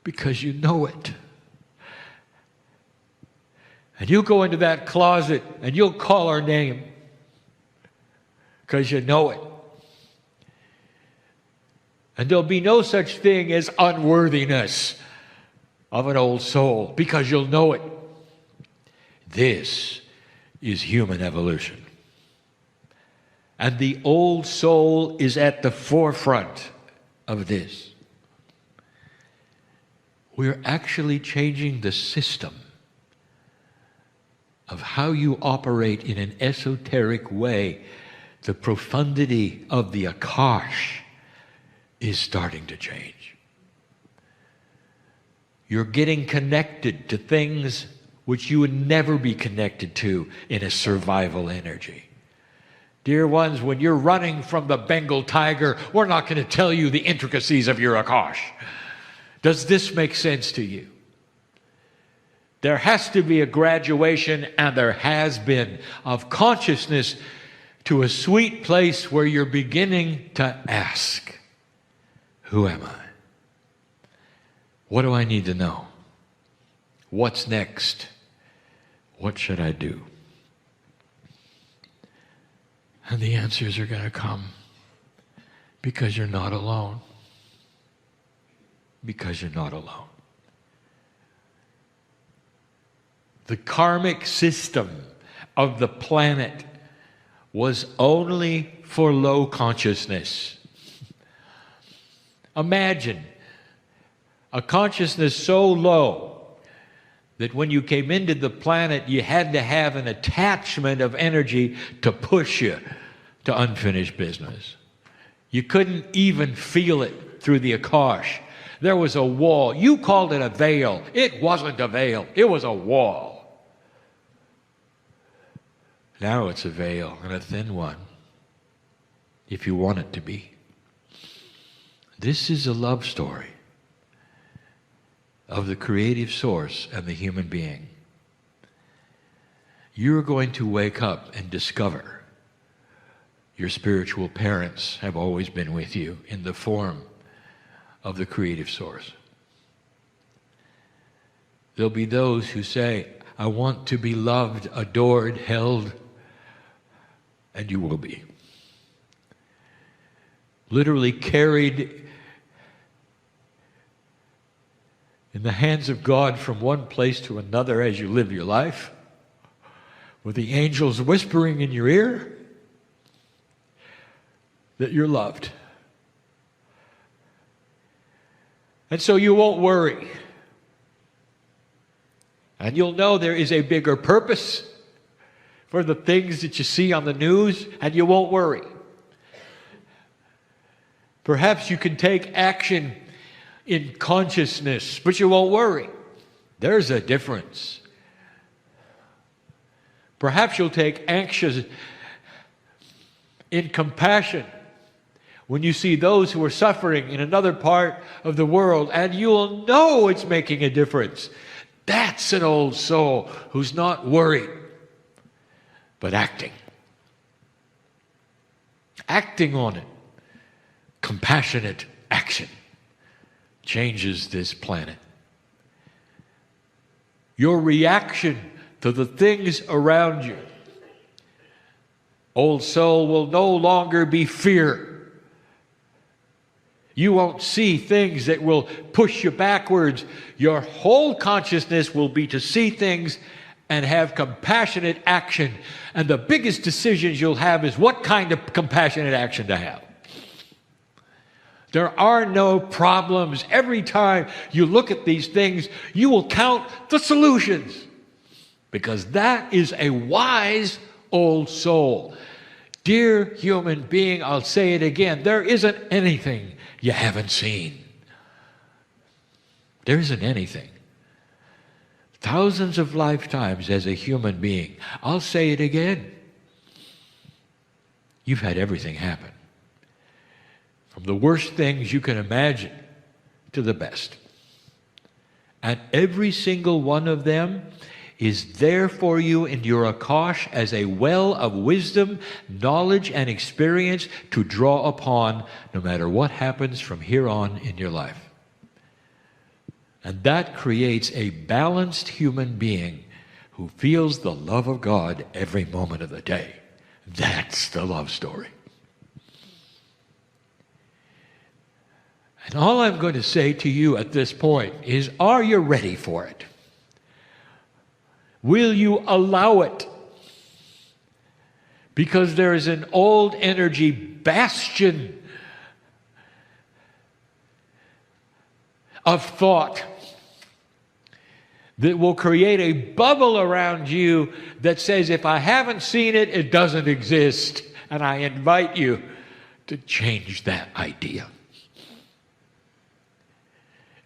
because you know it. And you'll go into that closet and you'll call our name because you know it. And there'll be no such thing as unworthiness of an old soul because you'll know it. This is human evolution. And the old soul is at the forefront of this. We're actually changing the system of how you operate in an esoteric way. The profundity of the Akash is starting to change. You're getting connected to things which you would never be connected to in a survival energy. Dear ones, when you're running from the Bengal tiger, we're not going to tell you the intricacies of your Akash. Does this make sense to you? There has to be a graduation, and there has been, of consciousness to a sweet place where you're beginning to ask, who am I? What do I need to know? What's next? What should I do? And the answers are going to come because you're not alone. Because you're not alone. The karmic system of the planet was only for low consciousness. Imagine a consciousness so low that when you came into the planet, you had to have an attachment of energy to push you to unfinished business. You couldn't even feel it through the Akash. There was a wall. You called it a veil. It wasn't a veil. It was a wall. Now it's a veil, and a thin one, if you want it to be. This is a love story of the creative source and the human being. You're going to wake up and discover your spiritual parents have always been with you in the form of the creative source. There'll be those who say, I want to be loved, adored, held, and you will be. Literally carried in the hands of God from one place to another as you live your life, with the angels whispering in your ear that you're loved. And so you won't worry. And you'll know there is a bigger purpose for the things that you see on the news, and you won't worry. Perhaps you can take action in consciousness, but you won't worry. There's a difference. Perhaps you'll take action in compassion when you see those who are suffering in another part of the world, and you'll know it's making a difference. That's an old soul who's not worried, but acting. Acting on it. Compassionate action changes this planet. Your reaction to the things around you, old soul, will no longer be fear. You won't see things that will push you backwards. Your whole consciousness will be to see things and have compassionate action. And the biggest decisions you'll have is what kind of compassionate action to have. There are no problems. Every time you look at these things, you will count the solutions, because that is a wise old soul. Dear human being, I'll say it again, there isn't anything you haven't seen. There isn't anything. Thousands of lifetimes as a human being. I'll say it again. You've had everything happen. From the worst things you can imagine to the best. And every single one of them is there for you in your Akash as a well of wisdom, knowledge, and experience to draw upon no matter what happens from here on in your life. And that creates a balanced human being who feels the love of God every moment of the day. That's the love story. And all I'm going to say to you at this point is, are you ready for it? Will you allow it? Because there is an old energy bastion of thought that will create a bubble around you that says, if I haven't seen it, it doesn't exist. And I invite you to change that idea.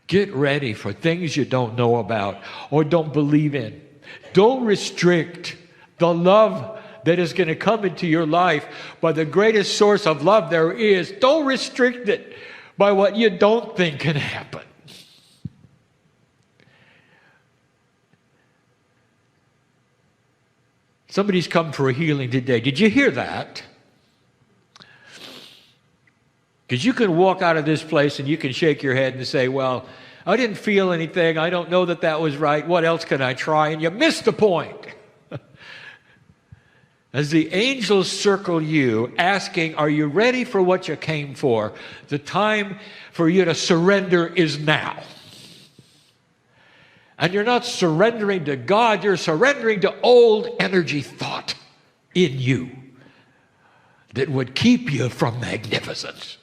Get ready for things you don't know about or don't believe in. Don't restrict the love that is going to come into your life by the greatest source of love there is. Don't restrict it by what you don't think can happen. Somebody's come for a healing today. Did you hear that? Because you can walk out of this place and you can shake your head and say, well, I didn't feel anything. I don't know that that was right. What else can I try? And you missed the point. As the angels circle you, asking, are you ready for what you came for? The time for you to surrender is now. And you're not surrendering to God, you're surrendering to old energy thought in you that would keep you from magnificence.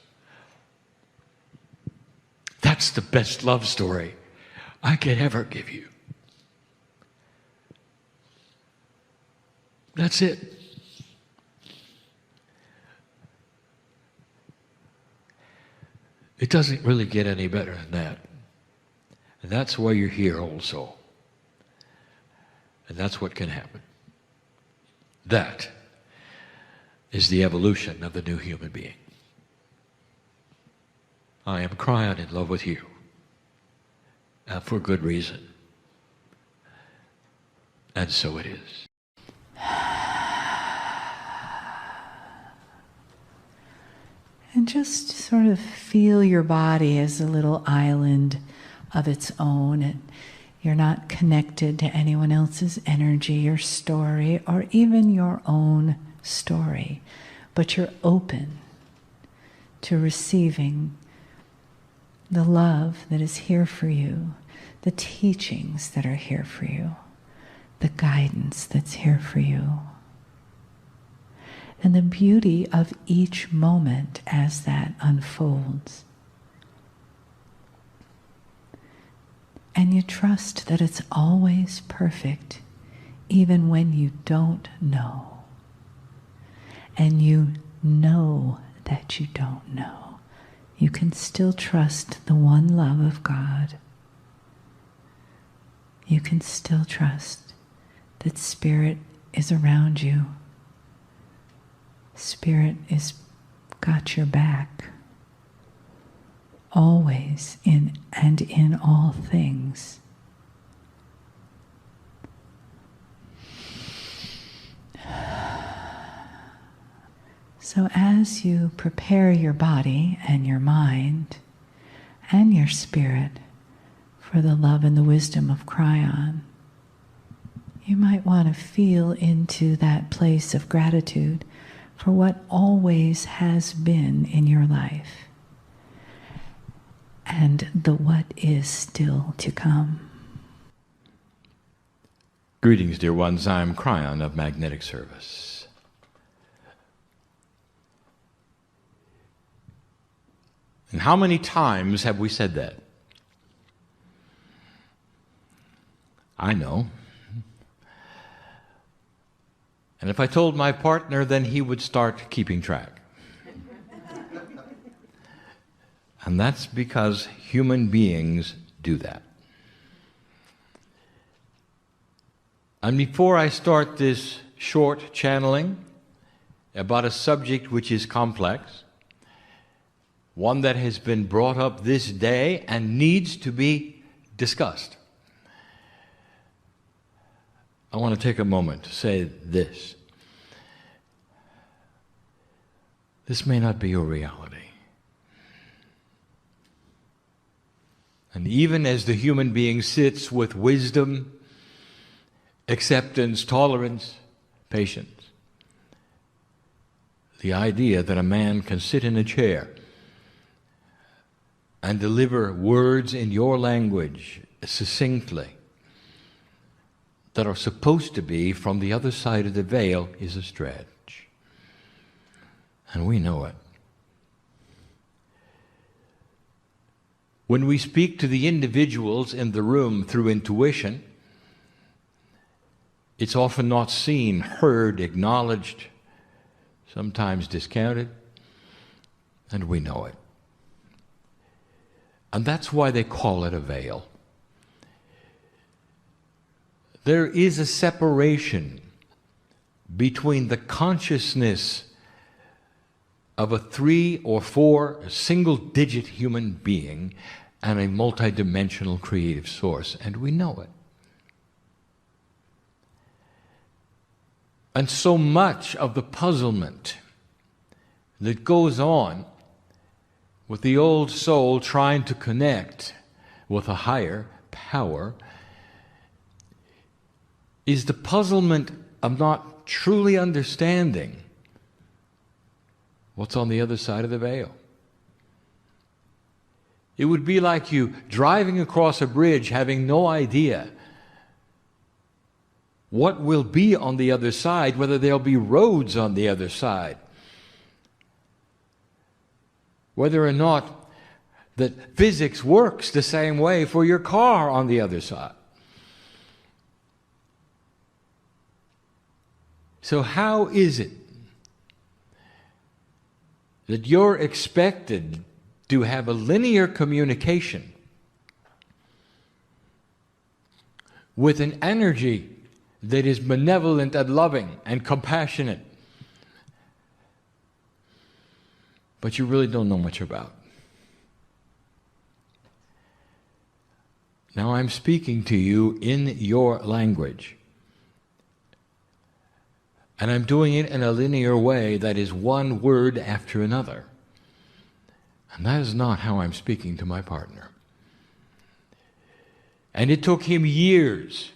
That's the best love story I could ever give you. That's it. It doesn't really get any better than that. And that's why you're here, old soul. And that's what can happen. That is the evolution of the new human being. I am Kryon in love with you. And for good reason. And so it is. And just sort of feel your body as a little island of its own. And you're not connected to anyone else's energy or story or even your own story. But you're open to receiving the love that is here for you, the teachings that are here for you, the guidance that's here for you, and the beauty of each moment as that unfolds. And you trust that it's always perfect, even when you don't know. And you know that you don't know. You can still trust the one love of God. You can still trust that Spirit is around you. Spirit is got your back. Always in all things. So as you prepare your body and your mind and your spirit for the love and the wisdom of Kryon, you might want to feel into that place of gratitude for what always has been in your life and the what is still to come. Greetings, dear ones. I'm Kryon of Magnetic Service. And how many times have we said that? I know. And if I told my partner, then he would start keeping track. And that's because human beings do that. And before I start this short channeling about a subject which is complex, one that has been brought up this day and needs to be discussed, I want to take a moment to say this. This may not be your reality. And even as the human being sits with wisdom, acceptance, tolerance, patience, the idea that a man can sit in a chair and deliver words in your language succinctly that are supposed to be from the other side of the veil is a stretch. And we know it. When we speak to the individuals in the room through intuition, it's often not seen, heard, acknowledged, sometimes discounted, and we know it. And that's why they call it a veil. There is a separation between the consciousness of a 3 or 4 single-digit human being and a multidimensional creative source, and we know it. And so much of the puzzlement that goes on with the old soul trying to connect with a higher power is the puzzlement of not truly understanding what's on the other side of the veil. It would be like you driving across a bridge having no idea what will be on the other side, whether there'll be roads on the other side, whether or not that physics works the same way for your car on the other side. So how is it that you're expected to have a linear communication with an energy that is benevolent and loving and compassionate, but you really don't know much about? Now I'm speaking to you in your language, and I'm doing it in a linear way that is one word after another. And that is not how I'm speaking to my partner. And it took him years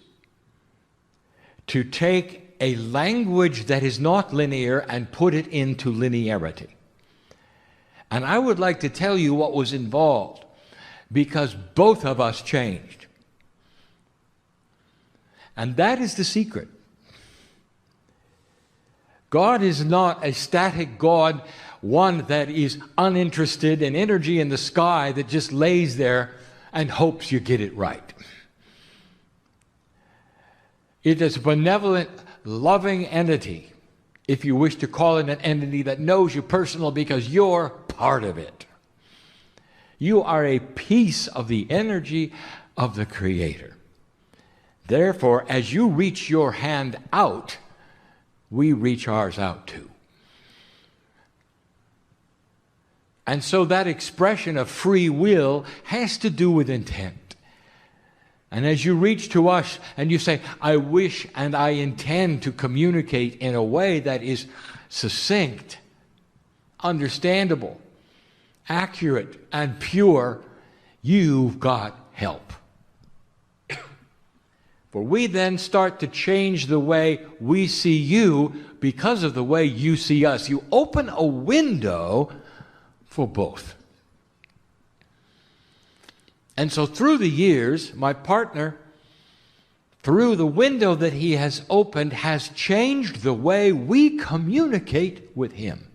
to take a language that is not linear and put it into linearity. And I would like to tell you what was involved, because both of us changed. And that is the secret. God is not a static God, one that is uninterested in energy in the sky that just lays there and hopes you get it right. It is a benevolent, loving entity, if you wish to call it an entity that knows you personally because you're part of it. You are a piece of the energy of the Creator. Therefore, as you reach your hand out, we reach ours out too. And so that expression of free will has to do with intent. And as you reach to us and you say, I wish and I intend to communicate in a way that is succinct, understandable, accurate, and pure, you've got help. For we then start to change the way we see you because of the way you see us. You open a window for both. And so through the years, my partner, through the window that he has opened, has changed the way we communicate with him.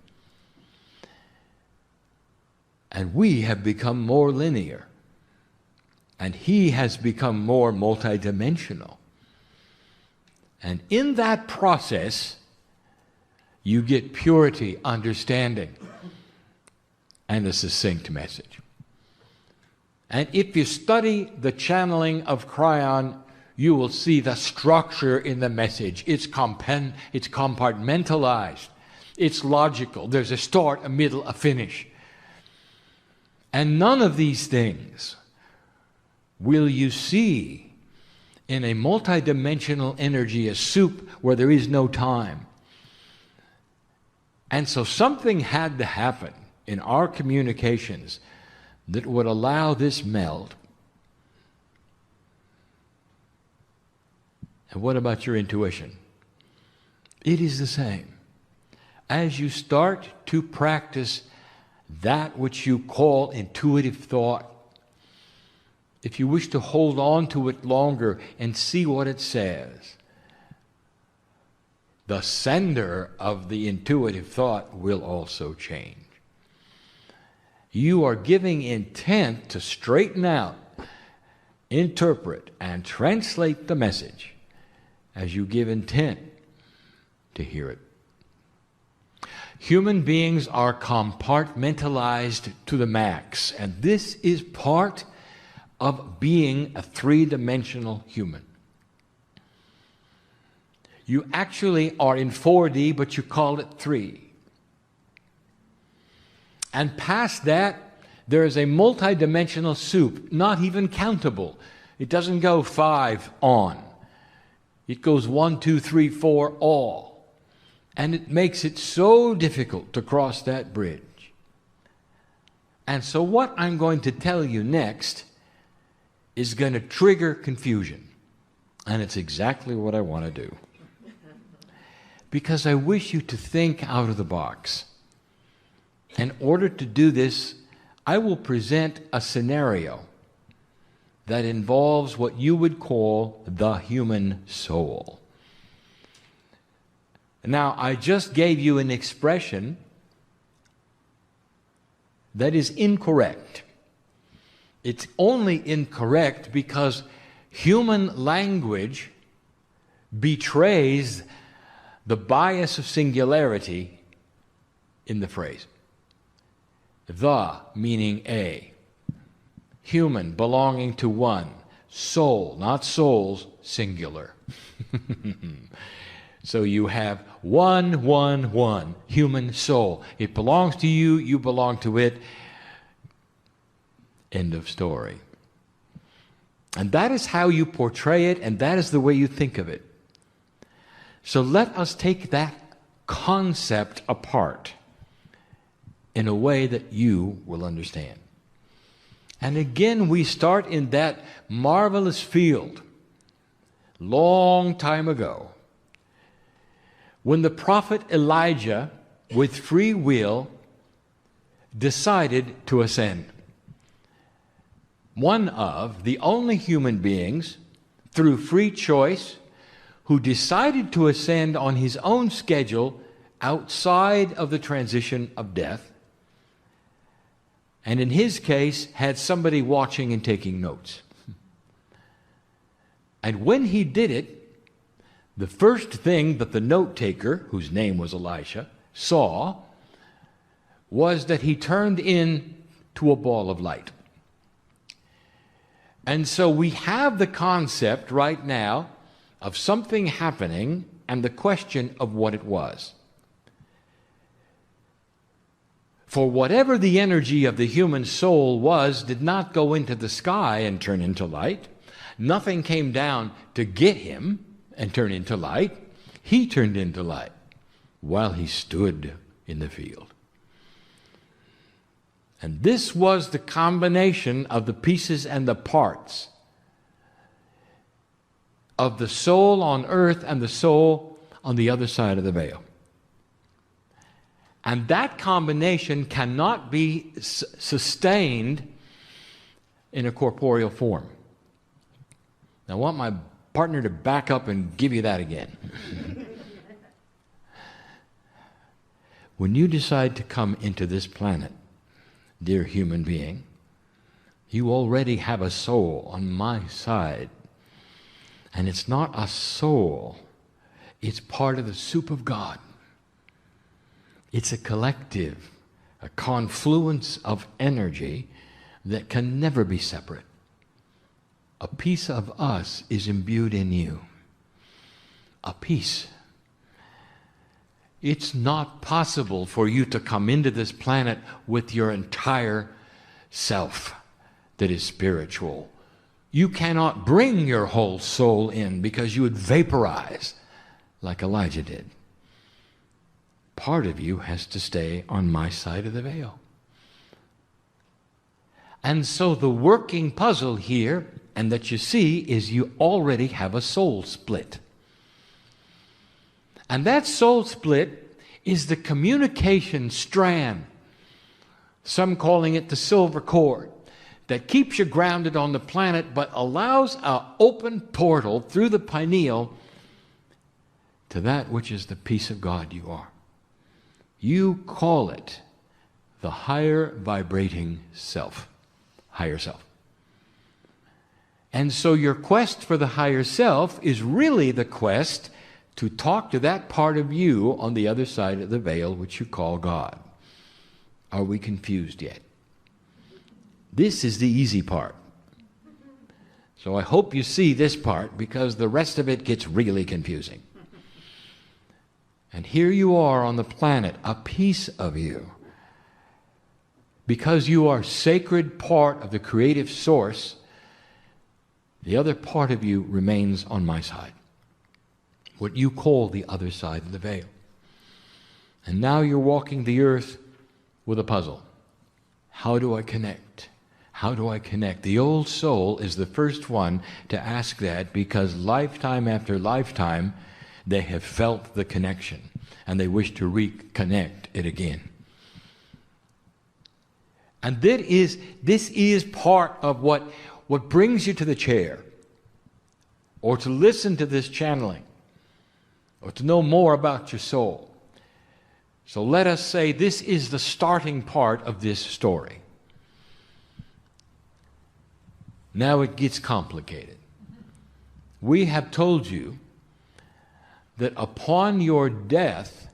And we have become more linear. And he has become more multidimensional. And in that process, you get purity, understanding, and a succinct message. And if you study the channeling of Kryon, you will see the structure in the message. It's compartmentalized. It's logical. There's a start, a middle, a finish. And none of these things will you see in a multidimensional energy, a soup where there is no time. And so something had to happen in our communications that would allow this meld. And what about your intuition? It is the same. As you start to practice that which you call intuitive thought, if you wish to hold on to it longer and see what it says, the sender of the intuitive thought will also change. You are giving intent to straighten out, interpret, and translate the message as you give intent to hear it. Human beings are compartmentalized to the max, and this is part of being a three-dimensional human. You actually are in 4D, but you call it 3. And past that, there is a multi-dimensional soup, not even countable. It doesn't go 5 on. It goes 1, 2, 3, 4, all. And it makes it so difficult to cross that bridge. And so what I'm going to tell you next is going to trigger confusion. And it's exactly what I want to do. Because I wish you to think out of the box. In order to do this, I will present a scenario that involves what you would call the human soul. Now, I just gave you an expression that is incorrect. It's only incorrect because human language betrays the bias of singularity in the phrase. The meaning a, human belonging to one, soul, not souls, singular. So you have one, human soul. It belongs to you, you belong to it. End of story. And that is how you portray it, and that is the way you think of it. So let us take that concept apart in a way that you will understand. And again, we start in that marvelous field, long time ago, when the prophet Elijah, with free will, decided to ascend. One of the only human beings, through free choice, who decided to ascend on his own schedule outside of the transition of death, and in his case, had somebody watching and taking notes. And when he did it, the first thing that the note-taker, whose name was Elisha, saw was that he turned into a ball of light. And so we have the concept right now of something happening and the question of what it was. For whatever the energy of the human soul was did not go into the sky and turn into light. Nothing came down to get him and turn into light. He turned into light while he stood in the field. And this was the combination of the pieces and the parts of the soul on earth and the soul on the other side of the veil. And that combination cannot be sustained in a corporeal form. Now, I want my partner to back up and give you that again. When you decide to come into this planet, dear human being, you already have a soul on my side. And it's not a soul, it's part of the soup of God. It's a collective, a confluence of energy that can never be separate. A piece of us is imbued in you. A piece. It's not possible for you to come into this planet with your entire self that is spiritual. You cannot bring your whole soul in because you would vaporize like Elijah did. Part of you has to stay on my side of the veil. And so the working puzzle here, and that you see, is you already have a soul split. And that soul split is the communication strand, some calling it the silver cord, that keeps you grounded on the planet but allows an open portal through the pineal to that which is the peace of God you are. You call it the higher vibrating self, higher self. And so your quest for the higher self is really the quest to talk to that part of you on the other side of the veil, which you call God. Are we confused yet? This is the easy part. So I hope you see this part, because the rest of it gets really confusing. And here you are on the planet, a piece of you. Because you are sacred part of the creative source, the other part of you remains on my side. What you call the other side of the veil. And now you're walking the earth with a puzzle. How do I connect? How do I connect? The old soul is the first one to ask that, because lifetime after lifetime they have felt the connection and they wish to reconnect it again. And this is part of what brings you to the chair, or to listen to this channeling, or to know more about your soul. So let us say this is the starting part of this story. Now it gets complicated. We have told you that upon your death,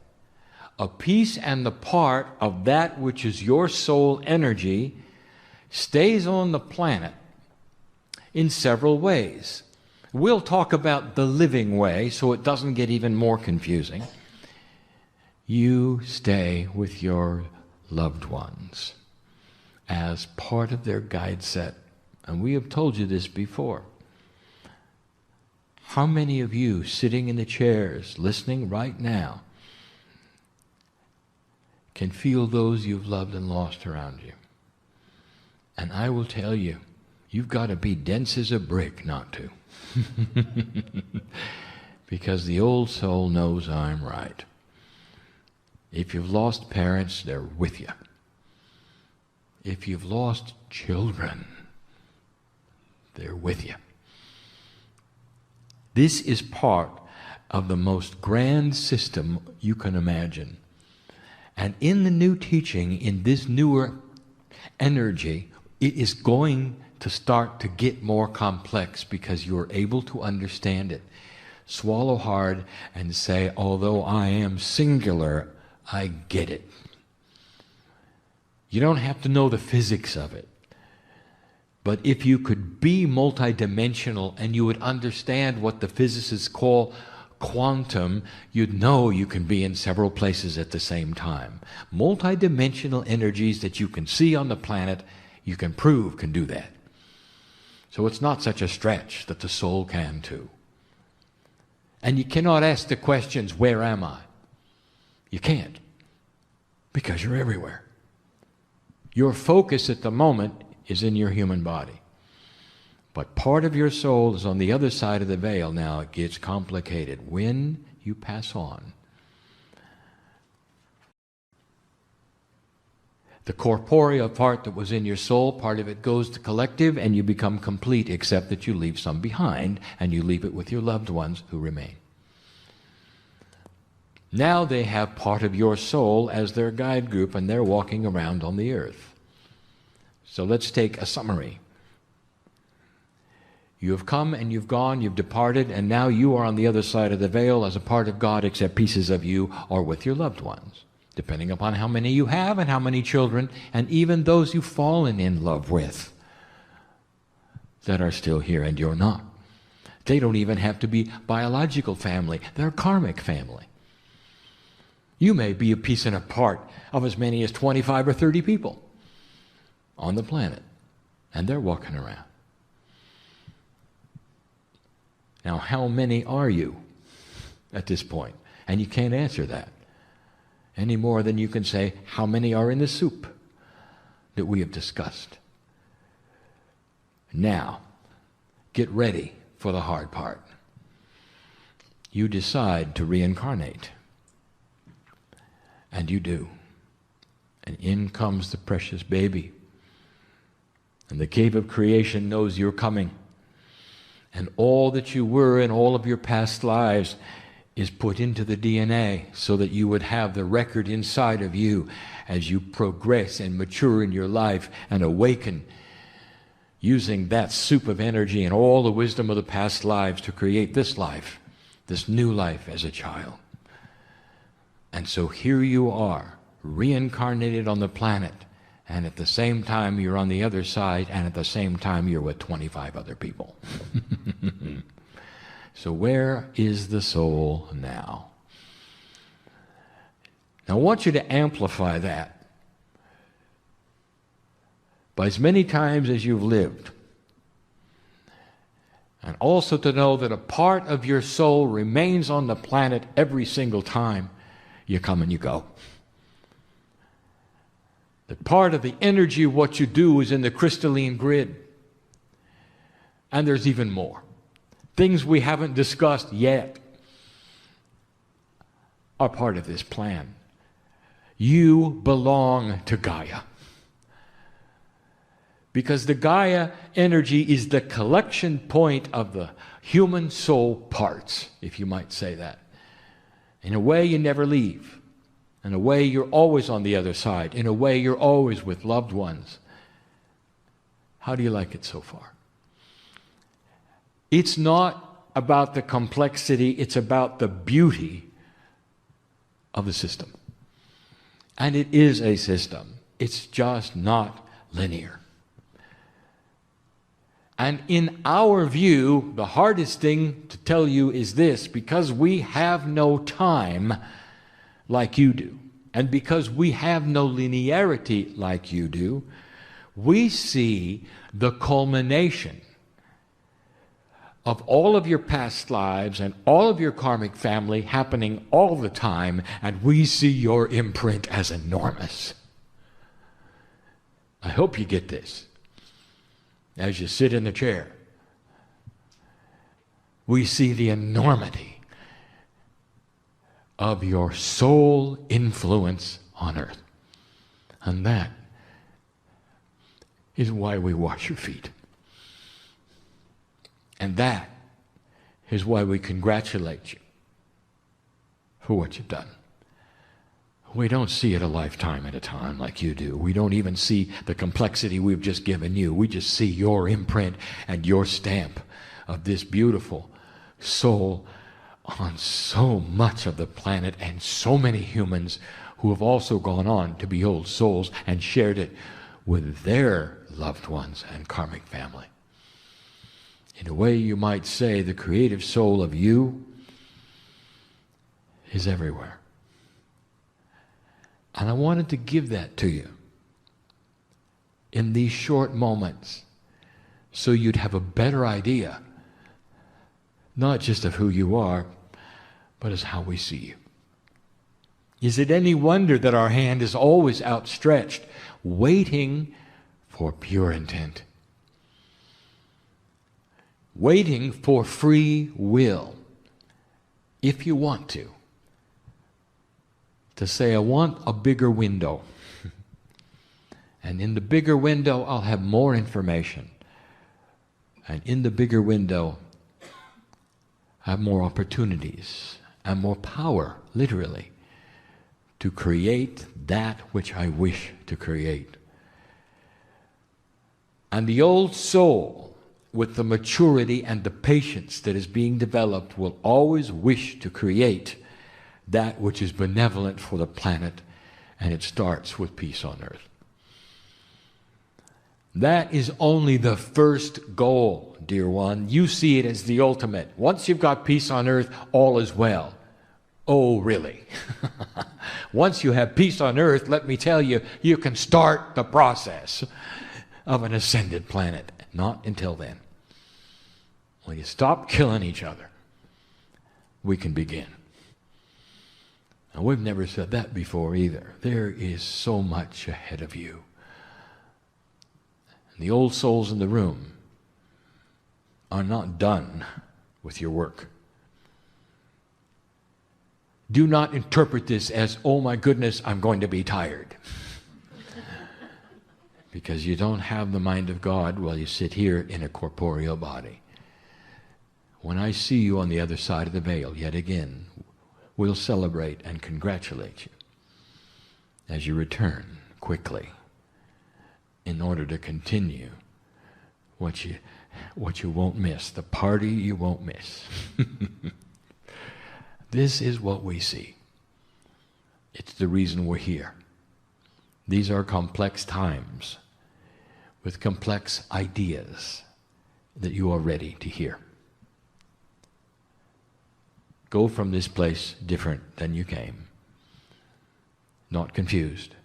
a piece and the part of that which is your soul energy stays on the planet in several ways. We'll talk about the living way so it doesn't get even more confusing. You stay with your loved ones as part of their guide set. And we have told you this before. How many of you sitting in the chairs, listening right now, can feel those you've loved and lost around you? And I will tell you, you've got to be dense as a brick not to. Because the old soul knows I'm right. If you've lost parents, they're with you. If you've lost children, they're with you. This is part of the most grand system you can imagine. And in the new teaching, in this newer energy, it is going to start to get more complex, because you're able to understand it. Swallow hard and say, although I am singular, I get it. You don't have to know the physics of it. But if you could be multidimensional and you would understand what the physicists call quantum, you'd know you can be in several places at the same time. Multidimensional energies that you can see on the planet, you can prove can do that. So it's not such a stretch that the soul can too. And you cannot ask the questions, where am I? You can't, because you're everywhere. Your focus at the moment is in your human body. But part of your soul is on the other side of the veil. Now it gets complicated. When you pass on, the corporeal part that was in your soul, part of it goes to collective, and you become complete, except that you leave some behind, and you leave it with your loved ones who remain. Now they have part of your soul as their guide group, and they're walking around on the earth. So let's take a summary. You have come and you've gone, you've departed, and now you are on the other side of the veil as a part of God, except pieces of you are with your loved ones, depending upon how many you have and how many children, and even those you've fallen in love with that are still here and you're not. They don't even have to be biological family. They're karmic family. You may be a piece and a part of as many as 25 or 30 people on the planet, and they're walking around. Now, how many are you at this point? And you can't answer that any more than you can say, how many are in the soup that we have discussed? Now, get ready for the hard part. You decide to reincarnate. And you do. And in comes the precious baby. And the cave of creation knows you're coming. And all that you were in all of your past lives is put into the DNA so that you would have the record inside of you as you progress and mature in your life and awaken, using that soup of energy and all the wisdom of the past lives to create this life this new life as a child. And so here you are, reincarnated on the planet, and at the same time you're on the other side, and at the same time you're with 25 other people. So where is the soul now? Now I want you to amplify that by as many times as you've lived. And also to know that a part of your soul remains on the planet every single time you come and you go. That part of the energy of what you do is in the crystalline grid. And there's even more. Things we haven't discussed yet are part of this plan. You belong to Gaia. Because the Gaia energy is the collection point of the human soul parts, if you might say that. In a way, you never leave. In a way, you're always on the other side. In a way, you're always with loved ones. How do you like it so far? It's not about the complexity, it's about the beauty of the system. And it is a system. It's just not linear. And in our view, the hardest thing to tell you is this: because we have no time like you do, and because we have no linearity like you do, we see the culmination of all of your past lives and all of your karmic family happening all the time, and we see your imprint as enormous. I hope you get this. As you sit in the chair, we see the enormity of your soul influence on earth. And that is why we wash your feet. And that is why we congratulate you for what you've done. We don't see it a lifetime at a time like you do. We don't even see the complexity we've just given you. We just see your imprint and your stamp of this beautiful soul on so much of the planet, and so many humans who have also gone on to be old souls and shared it with their loved ones and karmic family. In a way, you might say the creative soul of you is everywhere. And I wanted to give that to you in these short moments so you'd have a better idea, not just of who you are, but as how we see you. Is it any wonder that our hand is always outstretched, waiting for pure intent? Waiting for free will, if you want to say, I want a bigger window. And in the bigger window, I'll have more information. And in the bigger window, I have more opportunities and more power, literally, to create that which I wish to create. And the old soul, with the maturity and the patience that is being developed, will always wish to create that which is benevolent for the planet, and it starts with peace on earth. That is only the first goal, dear one. You see it as the ultimate. Once you've got peace on earth, all is well. Oh, really? Once you have peace on earth, let me tell you, you can start the process of an ascended planet. Not until then. When you stop killing each other, we can begin. Now, we've never said that before either. There is so much ahead of you. And the old souls in the room are not done with your work. Do not interpret this as, oh my goodness, I'm going to be tired. Because you don't have the mind of God while you sit here in a corporeal body. When I see you on the other side of the veil, yet again, we'll celebrate and congratulate you as you return quickly in order to continue what you won't miss, the party you won't miss. This is what we see. It's the reason we're here. These are complex times with complex ideas that you are ready to hear. Go from this place different than you came, not confused,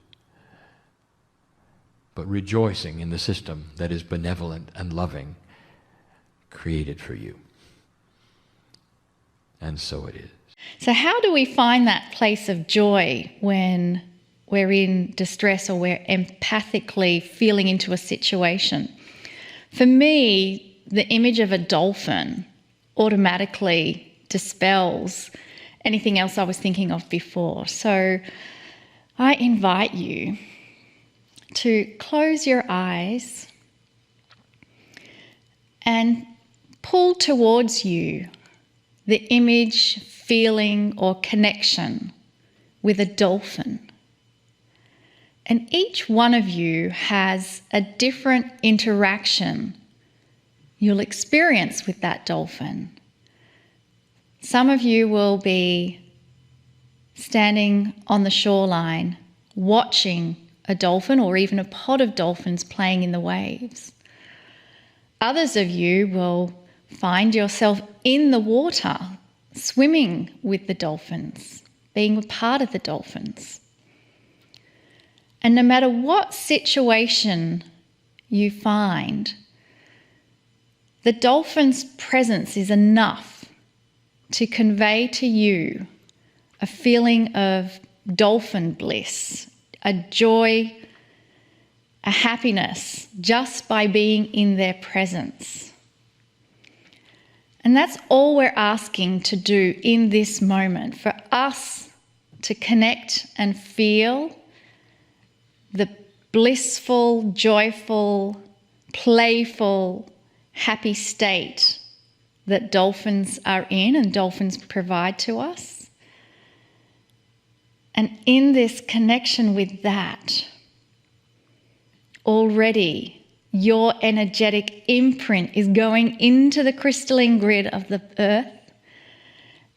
but rejoicing in the system that is benevolent and loving, created for you. And so it is. So how do we find that place of joy when we're in distress or we're empathically feeling into a situation? For me, the image of a dolphin automatically dispels anything else I was thinking of before. So I invite you to close your eyes and pull towards you the image, feeling, or connection with a dolphin. And each one of you has a different interaction you'll experience with that dolphin. Some of you will be standing on the shoreline watching a dolphin or even a pod of dolphins playing in the waves. Others of you will find yourself in the water, swimming with the dolphins, being a part of the dolphins. And no matter what situation you find, the dolphin's presence is enough to convey to you a feeling of dolphin bliss, a joy, a happiness, just by being in their presence. And that's all we're asking to do in this moment, for us to connect and feel the blissful, joyful, playful, happy state that dolphins are in and dolphins provide to us. And in this connection with that, already your energetic imprint is going into the crystalline grid of the earth,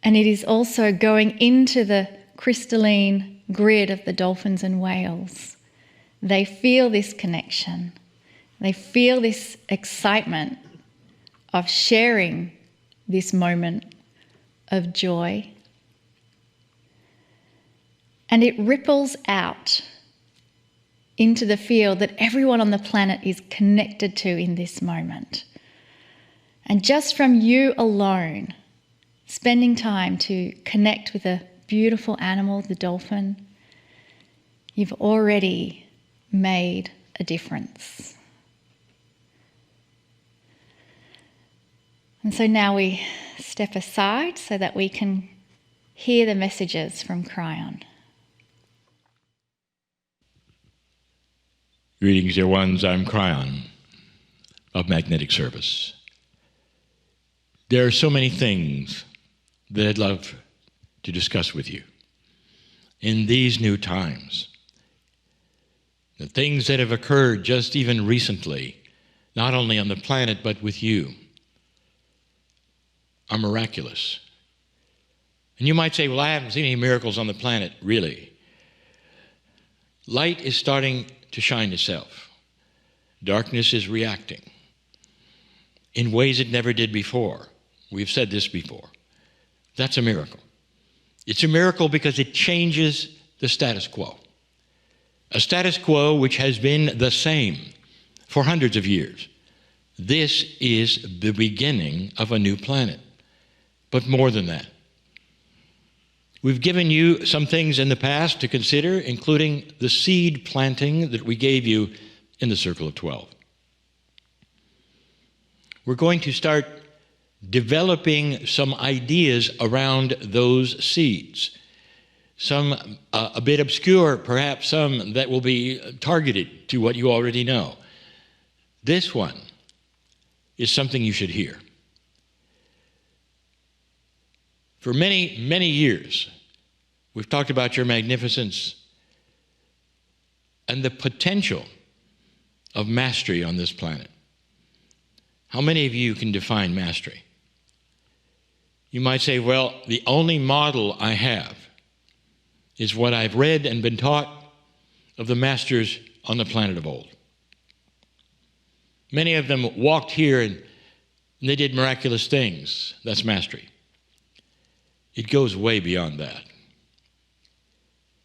and it is also going into the crystalline grid of the dolphins and whales. They feel this connection. They feel this excitement of sharing this moment of joy. And it ripples out into the field that everyone on the planet is connected to in this moment. And just from you alone, spending time to connect with a beautiful animal, the dolphin, you've already made a difference. And so now we step aside so that we can hear the messages from Kryon. Greetings, dear ones. I'm Kryon of Magnetic Service. There are so many things that I'd love to discuss with you in these new times. The things that have occurred just even recently, not only on the planet but with you, are miraculous. And you might say, well, I haven't seen any miracles on the planet. Really. Light is starting to shine itself. Darkness is reacting in ways it never did before. We've said this before. That's a miracle. It's a miracle because it changes the status quo. A status quo which has been the same for hundreds of years. This is the beginning of a new planet. But more than that. We've given you some things in the past to consider, including the seed planting that we gave you in the Circle of 12. We're going to start developing some ideas around those seeds. Some a bit obscure, perhaps some that will be targeted to what you already know. This one is something you should hear. For many, many years, we've talked about your magnificence and the potential of mastery on this planet. How many of you can define mastery? You might say, well, the only model I have is what I've read and been taught of the masters on the planet of old. Many of them walked here and they did miraculous things. That's mastery. It goes way beyond that.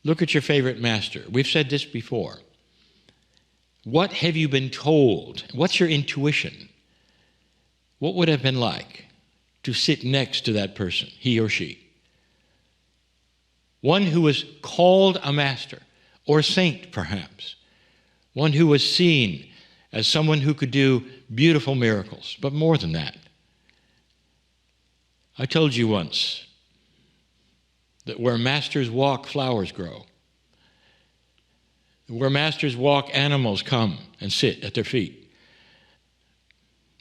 Look at your favorite master. We've said this before. What have you been told? What's your intuition? What would it have been like to sit next to that person, he or she? One who was called a master, or saint perhaps. One who was seen as someone who could do beautiful miracles, but more than that. I told you once that where masters walk, flowers grow. Where masters walk, animals come and sit at their feet.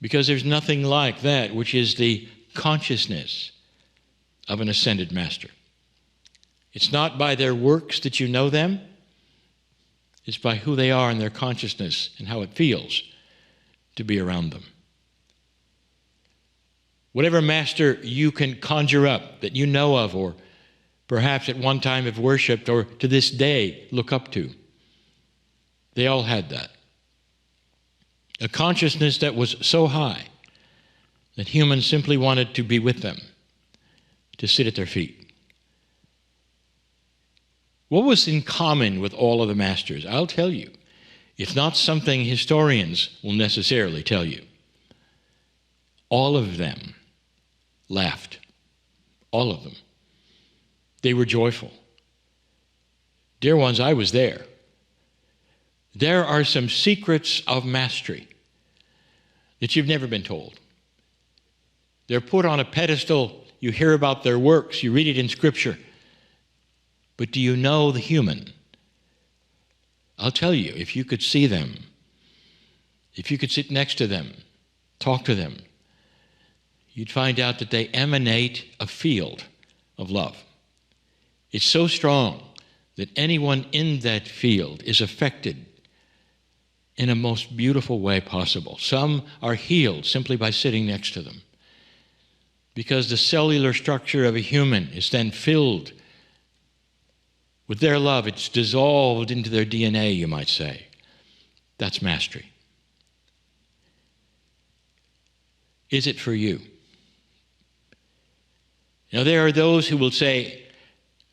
Because there's nothing like that, which is the consciousness of an ascended master. It's not by their works that you know them. It's by who they are and their consciousness and how it feels to be around them. Whatever master you can conjure up that you know of, or perhaps at one time have worshipped, or to this day look up to, they all had that. A consciousness that was so high that humans simply wanted to be with them, to sit at their feet. What was in common with all of the masters? I'll tell you. It's not something historians will necessarily tell you. All of them laughed. All of them. They were joyful. Dear ones, I was there. There are some secrets of mastery that you've never been told. They're put on a pedestal. You hear about their works. You read it in Scripture. But do you know the human? I'll tell you, if you could see them, if you could sit next to them, talk to them, you'd find out that they emanate a field of love. It's so strong that anyone in that field is affected in a most beautiful way possible. Some are healed simply by sitting next to them, because the cellular structure of a human is then filled with their love. It's dissolved into their DNA, you might say. That's mastery. Is it for you? Now, there are those who will say,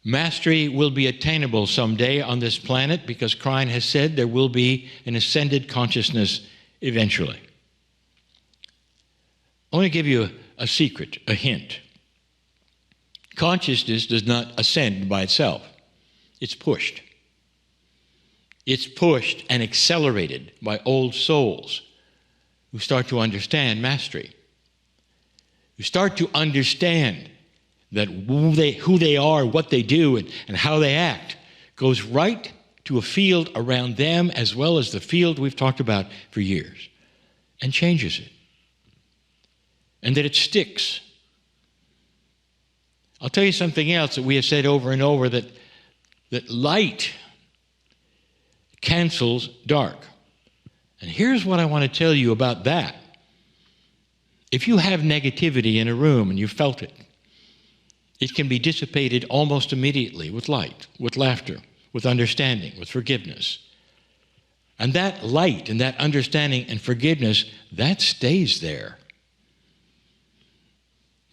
mastery will be attainable someday on this planet because Kryon has said there will be an ascended consciousness eventually. I want to give you a secret, a hint. Consciousness does not ascend by itself. It's pushed. It's pushed and accelerated by old souls who start to understand mastery, who start to understand that who they are, what they do, and how they act goes right to a field around them as well as the field we've talked about for years, and changes it. And that it sticks. I'll tell you something else that we have said over and over, that light cancels dark. And here's what I want to tell you about that. If you have negativity in a room and you felt it, it can be dissipated almost immediately with light, with laughter, with understanding, with forgiveness. And that light and that understanding and forgiveness, that stays there.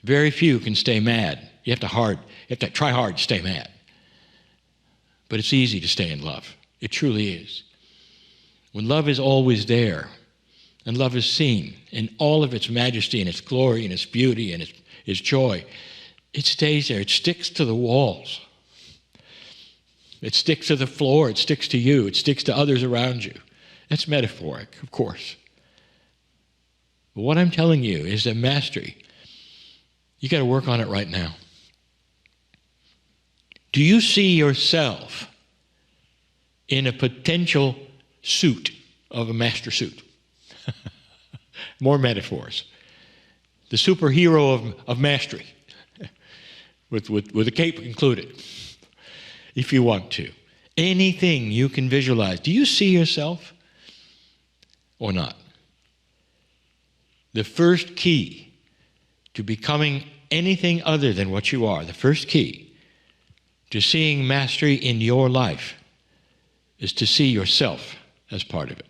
Very few can stay mad. You have to try hard to stay mad. But it's easy to stay in love. It truly is. When love is always there, and love is seen in all of its majesty and its glory and its beauty and its joy, it stays there. It sticks to the walls. It sticks to the floor. It sticks to you. It sticks to others around you. That's metaphoric, of course. But what I'm telling you is that mastery, you got to work on it right now. Do you see yourself in a potential suit of a master suit? More metaphors. The superhero of mastery, with a cape included, if you want to. Anything you can visualize. Do you see yourself or not? The first key to becoming anything other than what you are, the first key to seeing mastery in your life is to see yourself as part of it.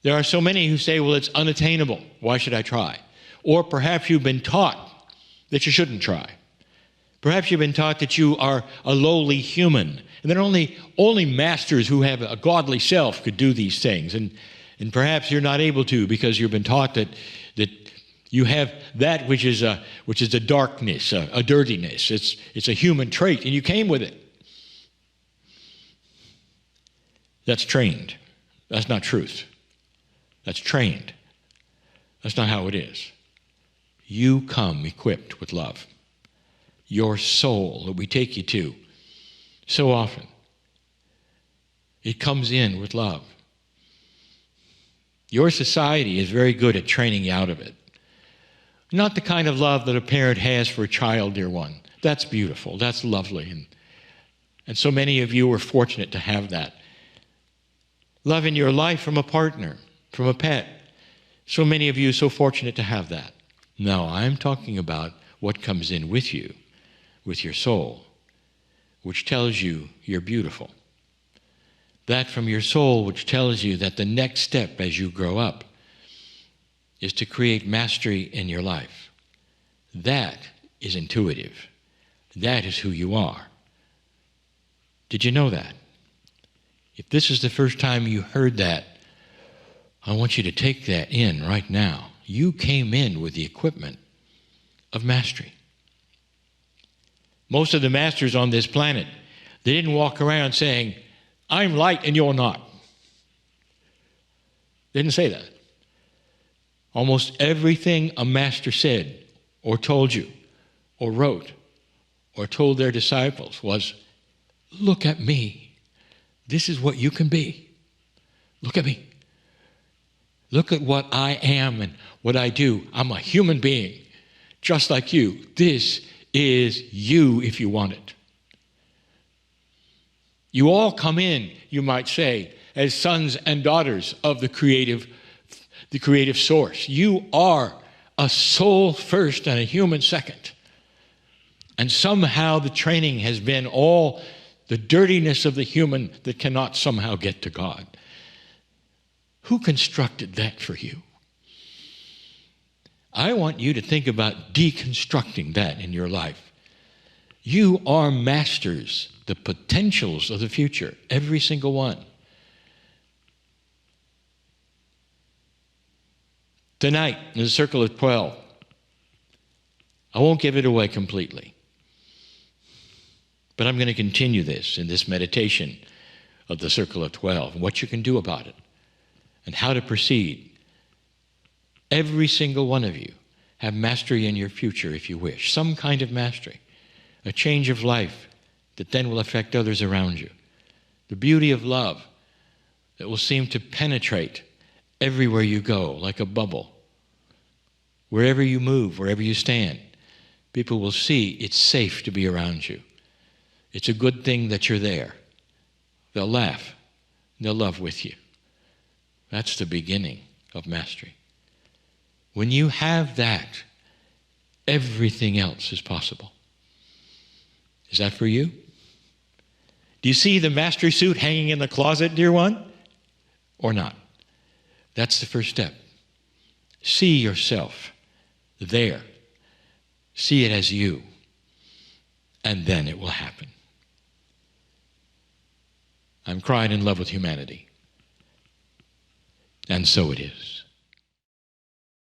There are so many who say, well, it's unattainable. Why should I try? Or perhaps you've been taught that you shouldn't try. Perhaps you've been taught that you are a lowly human, and that only masters who have a godly self could do these things. And perhaps you're not able to because you've been taught that you have that which is a darkness, a dirtiness. It's a human trait, and you came with it. That's trained. That's not truth. That's trained. That's not how it is. You come equipped with love. Your soul that we take you to so often, it comes in with love. Your society is very good at training you out of it. Not the kind of love that a parent has for a child, dear one. That's beautiful. That's lovely. And so many of you are fortunate to have that. Love in your life from a partner, from a pet. So many of you are so fortunate to have that. No, I'm talking about what comes in with you, with your soul, which tells you you're beautiful. That from your soul which tells you that the next step as you grow up is to create mastery in your life. That is intuitive. That is who you are. Did you know that? If this is the first time you heard that, I want you to take that in right now. You came in with the equipment of mastery. Most of the masters on this planet, they didn't walk around saying, I'm light and you're not. They didn't say that. Almost everything a master said or told you or wrote or told their disciples was, look at me. This is what you can be. Look at me. Look at what I am and what I do. I'm a human being, just like you. This is you if you want it. You all come in, you might say, as sons and daughters of the creative source. You are a soul first and a human second. And somehow the training has been all the dirtiness of the human that cannot somehow get to God. Who constructed that for you? I want you to think about deconstructing that in your life. You are masters, the potentials of the future, every single one. Tonight, in the Circle of 12, I won't give it away completely, but I'm going to continue this in this meditation of the Circle of 12 and what you can do about it and how to proceed. Every single one of you have mastery in your future if you wish, some kind of mastery, a change of life that then will affect others around you. The beauty of love that will seem to penetrate everywhere you go like a bubble. Wherever you move, wherever you stand, people will see it's safe to be around you. It's a good thing that you're there. They'll laugh. They'll love with you. That's the beginning of mastery. When you have that, everything else is possible. Is that for you? Do you see the mastery suit hanging in the closet, dear one? Or not? That's the first step. See yourself there. See it as you. And then it will happen. I'm crying in love with humanity. And so it is.